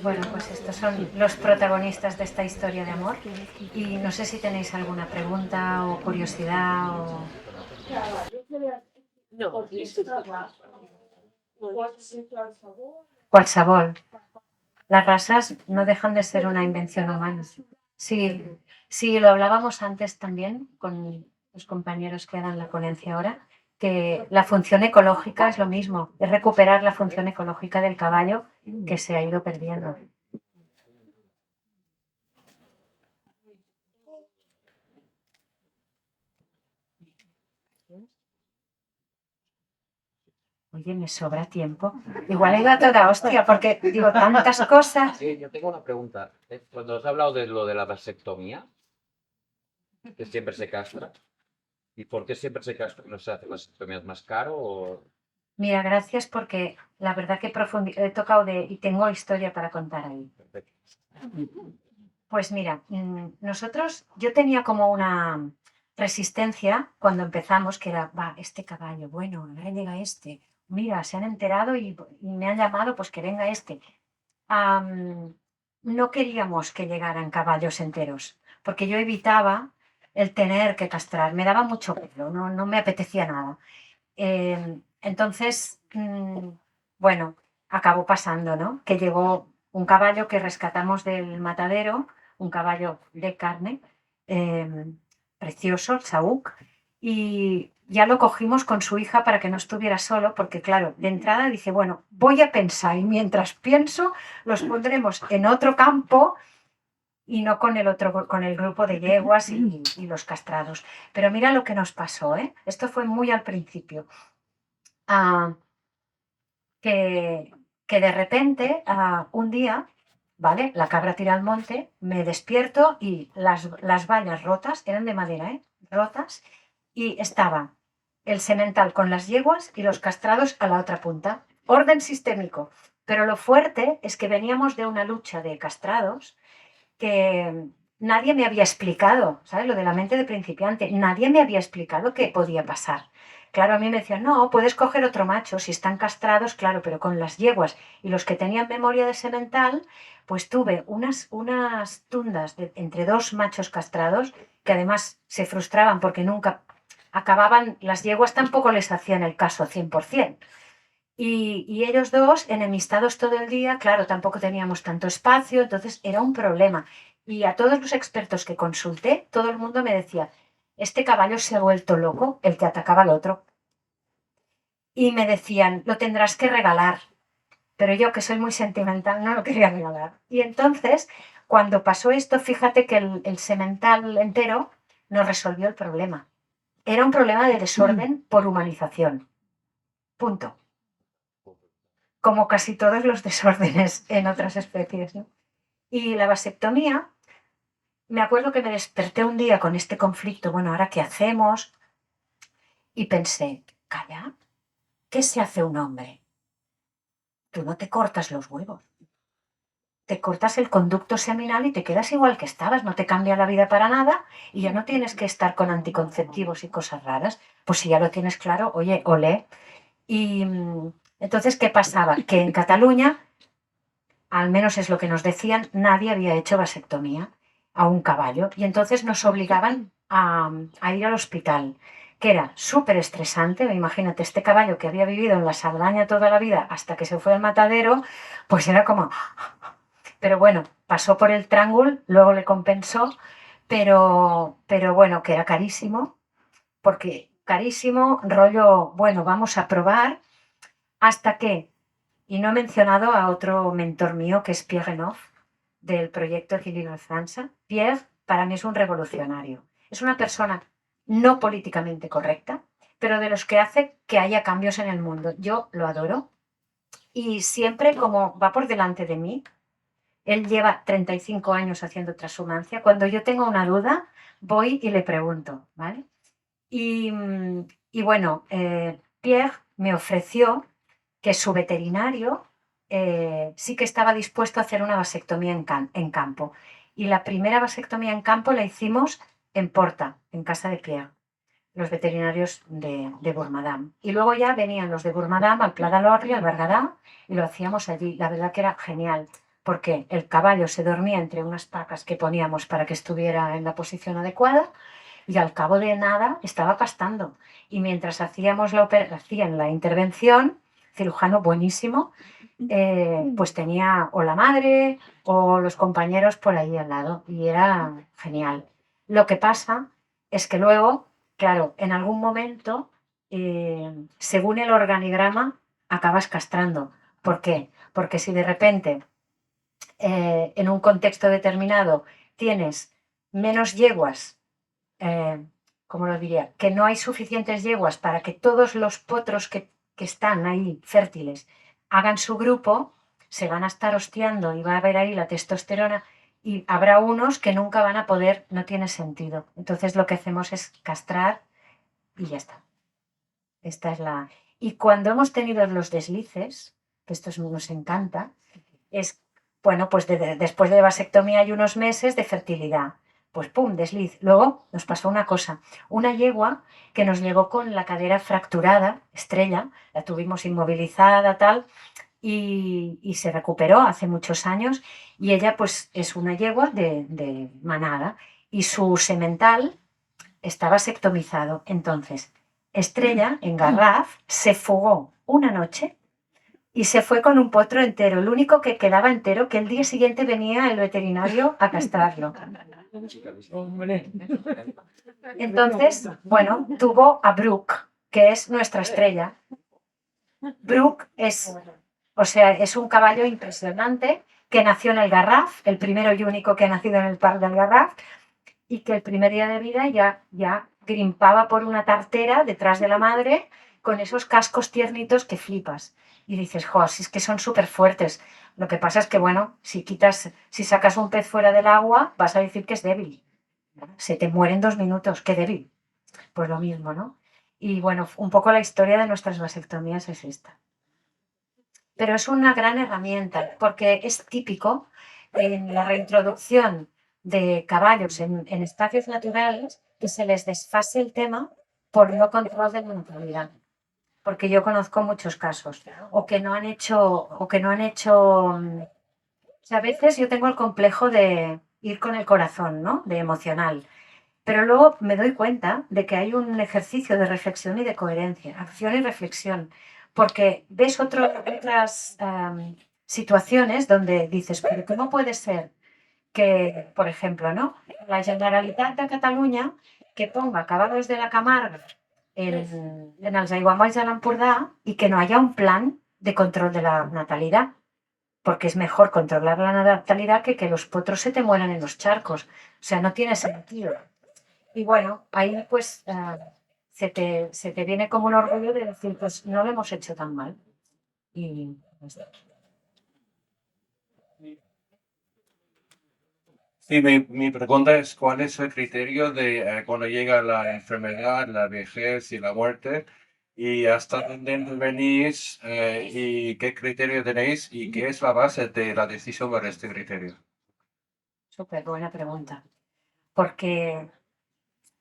Bueno, pues estos son los protagonistas de esta historia de amor y no sé si tenéis alguna pregunta o curiosidad o... No. Qualsevol. Las razas no dejan de ser una invención humana. Sí, lo hablábamos antes también con los compañeros que dan la ponencia ahora que la función ecológica es lo mismo, es recuperar la función ecológica del caballo que se ha ido perdiendo. Oye, me sobra tiempo. Igual he ido a toda hostia porque digo tantas cosas. Sí, yo tengo una pregunta. Cuando has hablado de lo de la vasectomía, que siempre se castra, ¿y por qué siempre se castra? ¿No se hace vasectomía? ¿Es más caro o...? Mira, gracias porque la verdad que he tocado y tengo historia para contar ahí. Perfecto. Pues mira, yo tenía como una resistencia cuando empezamos, que era, va, este caballo, bueno, ahora llega este, mira, se han enterado y me han llamado, pues que venga este. No queríamos que llegaran caballos enteros, porque yo evitaba el tener que castrar, me daba mucho pelo, no me apetecía nada. Entonces, bueno, acabó pasando, ¿no? Que llegó un caballo que rescatamos del matadero, un caballo de carne, precioso, el Saúc, y ya lo cogimos con su hija para que no estuviera solo, porque claro, de entrada dije, bueno, voy a pensar y mientras pienso los pondremos en otro campo y no con el grupo de yeguas y los castrados. Pero mira lo que nos pasó, ¿eh? Esto fue muy al principio. Que de repente, un día, ¿vale? La cabra tira al monte, me despierto y las vallas rotas, eran de madera, ¿eh? Rotas, y estaba el semental con las yeguas y los castrados a la otra punta. Orden sistémico. Pero lo fuerte es que veníamos de una lucha de castrados que nadie me había explicado, ¿sabes? Lo de la mente de principiante. Nadie me había explicado qué podía pasar. Claro, a mí me decían, no, puedes coger otro macho si están castrados, claro, pero con las yeguas y los que tenían memoria de semental, pues tuve unas tundas entre dos machos castrados que además se frustraban porque nunca acababan, las yeguas tampoco les hacían el caso 100%. Y ellos dos, enemistados todo el día, claro, tampoco teníamos tanto espacio, entonces era un problema. Y a todos los expertos que consulté, todo el mundo me decía, este caballo se ha vuelto loco, el que atacaba al otro. Y me decían, lo tendrás que regalar. Pero yo, que soy muy sentimental, no lo quería regalar. Y entonces, cuando pasó esto, fíjate que el semental entero nos resolvió el problema. Era un problema de desorden por humanización. Punto. Como casi todos los desórdenes en otras especies, ¿no? Y la vasectomía, me acuerdo que me desperté un día con este conflicto, bueno, ¿ahora qué hacemos? Y pensé, calla, ¿qué se hace un hombre? Tú no te cortas los huevos, te cortas el conducto seminal y te quedas igual que estabas, no te cambia la vida para nada y ya no tienes que estar con anticonceptivos y cosas raras. Pues si ya lo tienes claro, oye, olé. Y entonces, ¿qué pasaba? Que en Cataluña, al menos es lo que nos decían, nadie había hecho vasectomía a un caballo y entonces nos obligaban a ir al hospital, que era súper estresante. Imagínate, este caballo que había vivido en la Saldaña toda la vida hasta que se fue al matadero, pues era como... Pero bueno, pasó por el Trángulo, luego le compensó, pero bueno, que era carísimo, porque carísimo, rollo, bueno, vamos a probar, hasta que, y no he mencionado a otro mentor mío que es Pierre Renouf, del proyecto Equilibrio de Francia. Pierre para mí es un revolucionario, es una persona no políticamente correcta, pero de los que hace que haya cambios en el mundo. Yo lo adoro y siempre como va por delante de mí. Él lleva 35 años haciendo transhumancia. Cuando yo tengo una duda, voy y le pregunto, ¿vale? Y bueno, Pierre me ofreció que su veterinario sí que estaba dispuesto a hacer una vasectomía en campo. Y la primera vasectomía en campo la hicimos en Porta, en casa de Pierre, los veterinarios de Burmadam. Y luego ya venían los de Burmadam al Pla d'Alorri, al Berguedà, y lo hacíamos allí. La verdad que era genial, porque el caballo se dormía entre unas pacas que poníamos para que estuviera en la posición adecuada y al cabo de nada estaba pastando. Y mientras hacían la intervención, cirujano buenísimo, pues tenía o la madre o los compañeros por ahí al lado y era genial. Lo que pasa es que luego, claro, en algún momento según el organigrama, acabas castrando. ¿Por qué? Porque si de repente en un contexto determinado tienes menos yeguas, ¿cómo lo diría? Que no hay suficientes yeguas para que todos los potros que están ahí fértiles hagan su grupo, se van a estar hostiando y va a haber ahí la testosterona y habrá unos que nunca van a poder, no tiene sentido. Entonces lo que hacemos es castrar y ya está. Esta es la... Y cuando hemos tenido los deslices, que esto nos encanta, es, bueno, pues después de vasectomía hay unos meses de fertilidad. Pues pum, desliz. Luego nos pasó una cosa, una yegua que nos llegó con la cadera fracturada, Estrella, la tuvimos inmovilizada, tal, y se recuperó hace muchos años, y ella pues es una yegua de manada, y su semental estaba sectomizado. Entonces, Estrella, en Garraf, se fugó una noche y se fue con un potro entero, el único que quedaba entero, que el día siguiente venía el veterinario a castrarlo. Entonces, bueno, tuvo a Brooke, que es nuestra estrella. Brooke es, o sea, es un caballo impresionante que nació en el Garraf, el primero y único que ha nacido en el Parc del Garraf, y que el primer día de vida ya grimpaba por una tartera detrás de la madre con esos cascos tiernitos que flipas. Y dices, jo, si es que son súper fuertes. Lo que pasa es que, bueno, si sacas un pez fuera del agua, vas a decir que es débil. Se te muere en 2 minutos, qué débil. Pues lo mismo, ¿no? Y bueno, un poco la historia de nuestras vasectomías es esta. Pero es una gran herramienta porque es típico en la reintroducción de caballos en espacios naturales que se les desfase el tema por no control de la natalidad. Porque yo conozco muchos casos, o que no han hecho, o sea, a veces yo tengo el complejo de ir con el corazón, ¿no? De emocional. Pero luego me doy cuenta de que hay un ejercicio de reflexión y de coherencia, acción y reflexión, porque ves otras situaciones donde dices, pero ¿cómo puede ser que, por ejemplo, ¿no? La Generalitat de Cataluña que ponga caballos de la Camarga en els aiguamolls de l'Empordà y que no haya un plan de control de la natalidad? Porque es mejor controlar la natalidad que los potros se te mueran en los charcos. O sea, no tiene sentido. Y bueno, ahí pues se te viene como un orgullo de decir, pues no lo hemos hecho tan mal. Y pues, Sí, mi pregunta es, ¿cuál es el criterio de cuando llega la enfermedad, la vejez y la muerte? ¿Y hasta dónde intervenís? ¿Y qué criterio tenéis? ¿Y qué es la base de la decisión para este criterio? súper buena pregunta. Porque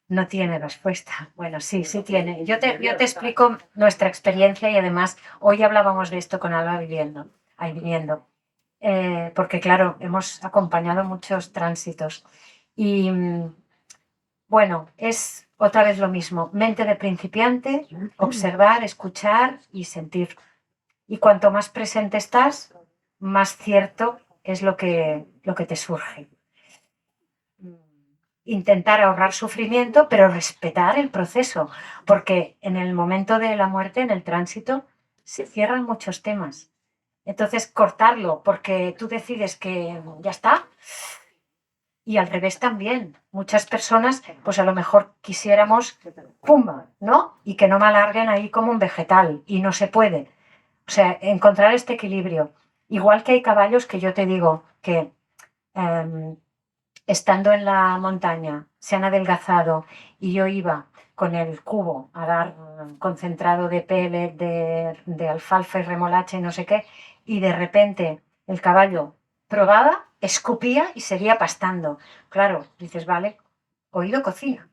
no tiene respuesta. Bueno, sí, sí tiene. Yo te explico nuestra experiencia y además hoy hablábamos de esto con Alba viniendo. Porque claro, hemos acompañado muchos tránsitos. Y bueno, es otra vez lo mismo. Mente de principiante, observar, escuchar y sentir. Y cuanto más presente estás, más cierto es lo que te surge. Intentar ahorrar sufrimiento, pero respetar el proceso, porque en el momento de la muerte, en el tránsito, se cierran muchos temas. Entonces, cortarlo porque tú decides que ya está, y al revés también. Muchas personas, pues a lo mejor quisiéramos, pumba, ¿no? Y que no me alarguen ahí como un vegetal, y no se puede. O sea, encontrar este equilibrio. Igual que hay caballos que yo te digo que estando en la montaña se han adelgazado y yo iba con el cubo a dar concentrado de pellet, de alfalfa y remolacha y no sé qué, y de repente el caballo probaba, escupía y seguía pastando. Claro, dices, vale, oído cocina.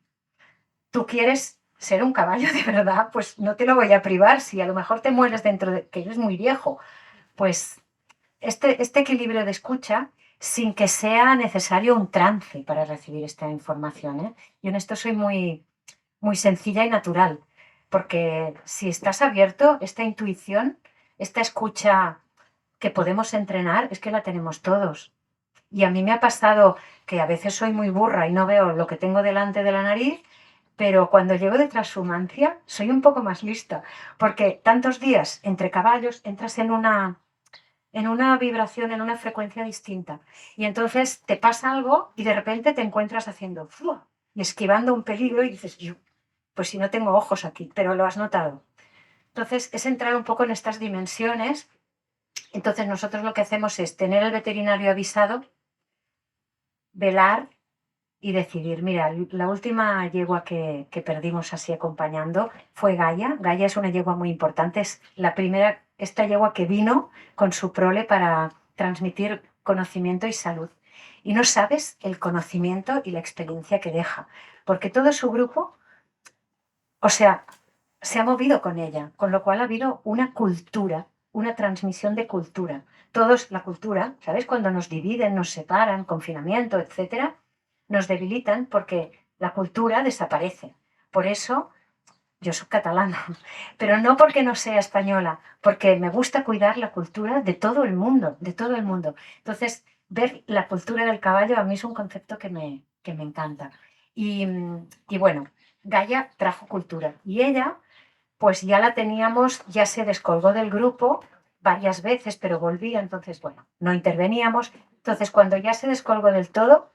Tú quieres ser un caballo de verdad, pues no te lo voy a privar. Si a lo mejor te mueres dentro de que eres muy viejo, pues este equilibrio de escucha sin que sea necesario un trance para recibir esta información, ¿eh? Yo en esto soy muy, muy sencilla y natural, porque si estás abierto, esta intuición, esta escucha que podemos entrenar, es que la tenemos todos. Y a mí me ha pasado que a veces soy muy burra y no veo lo que tengo delante de la nariz, pero cuando llego de transhumancia soy un poco más lista, porque tantos días entre caballos entras en una vibración, en una frecuencia distinta. Y entonces te pasa algo y de repente te encuentras haciendo ¡fua! Y esquivando un peligro y dices, yo, pues si no tengo ojos aquí, pero lo has notado. Entonces es entrar un poco en estas dimensiones. Entonces nosotros lo que hacemos es tener al veterinario avisado, velar y decidir. Mira, la última yegua que perdimos así acompañando fue Gaia. Gaia es una yegua muy importante, es la primera, esta yegua que vino con su prole para transmitir conocimiento y salud. Y no sabes el conocimiento y la experiencia que deja, porque todo su grupo, o sea, se ha movido con ella, con lo cual ha habido una cultura, una transmisión de cultura. Todos la cultura, ¿sabes? Cuando nos dividen, nos separan, confinamiento, etcétera, nos debilitan porque la cultura desaparece. Por eso yo soy catalana, pero no porque no sea española, porque me gusta cuidar la cultura de todo el mundo, de todo el mundo. Entonces, ver la cultura del caballo a mí es un concepto que me encanta. Y bueno, Gaia trajo cultura y ella, pues ya la teníamos, ya se descolgó del grupo varias veces, pero volvía, entonces, bueno, no interveníamos. Entonces, cuando ya se descolgó del todo,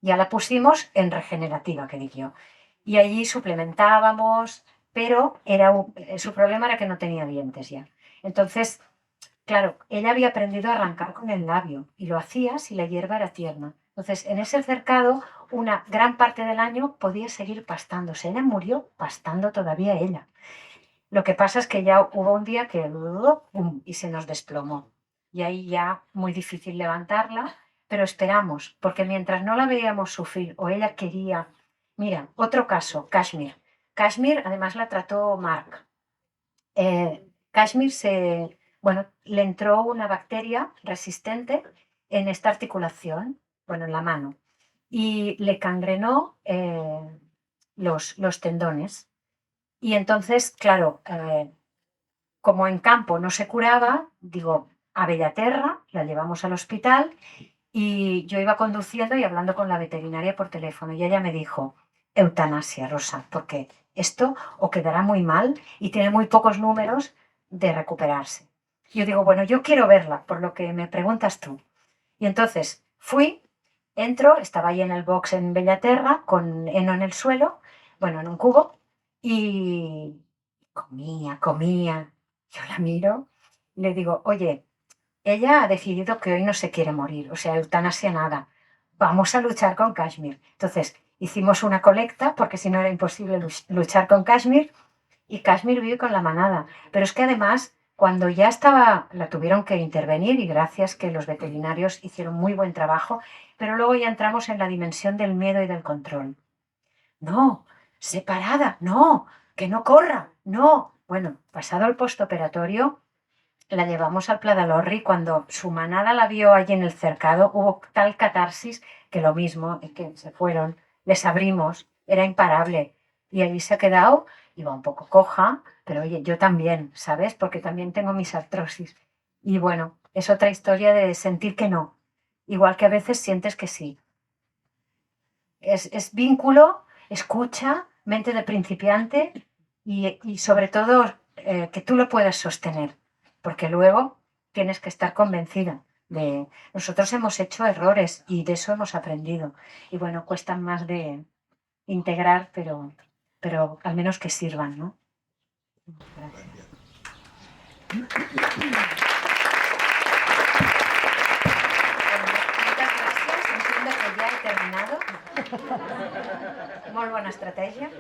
ya la pusimos en regenerativa, que digo yo. Y allí suplementábamos, pero su problema era que no tenía dientes ya. Entonces, claro, ella había aprendido a arrancar con el labio y lo hacía si la hierba era tierna. Entonces, en ese cercado, una gran parte del año podía seguir pastándose. Ella murió pastando todavía ella. Lo que pasa es que ya hubo un día que ¡pum! Y se nos desplomó. Y ahí ya muy difícil levantarla, pero esperamos, porque mientras no la veíamos sufrir o ella quería... Mira, otro caso, Kashmir. Kashmir además la trató Mark. Kashmir bueno, le entró una bacteria resistente en esta articulación, bueno, en la mano, y le cangrenó los tendones. Y entonces, claro, como en campo no se curaba, digo, a Bellaterra, la llevamos al hospital y yo iba conduciendo y hablando con la veterinaria por teléfono y ella me dijo, eutanasia, Rosa, porque esto o quedará muy mal y tiene muy pocos números de recuperarse. Yo digo, bueno, yo quiero verla, por lo que me preguntas tú. Y entonces fui, entro, estaba ahí en el box en Bellaterra, con heno en el suelo, bueno, en un cubo, y comía. Yo la miro y le digo, oye, ella ha decidido que hoy no se quiere morir, o sea, eutanasia nada. Vamos a luchar con Kashmir. Entonces, hicimos una colecta, porque si no era imposible luchar con Kashmir, y Kashmir vive con la manada. Pero es que además, cuando ya estaba, la tuvieron que intervenir, y gracias que los veterinarios hicieron muy buen trabajo, pero luego ya entramos en la dimensión del miedo y del control. No, separada, no, que no corra, no. Bueno, pasado el postoperatorio, la llevamos al Pladalhorri. Cuando su manada la vio allí en el cercado, hubo tal catarsis que lo mismo, es que se fueron, les abrimos, era imparable. Y allí se ha quedado, iba un poco coja, pero oye, yo también, ¿sabes? Porque también tengo mis artrosis. Y bueno, es otra historia de sentir que no, igual que a veces sientes que sí. Es vínculo, escucha, mente de principiante y sobre todo que tú lo puedas sostener, porque luego tienes que estar convencida de... Nosotros hemos hecho errores y de eso hemos aprendido. Y bueno, cuestan más de integrar, pero al menos que sirvan, ¿no? Gracias. Muchas gracias. Entiendo que ya he terminado. Muy buena estratègia.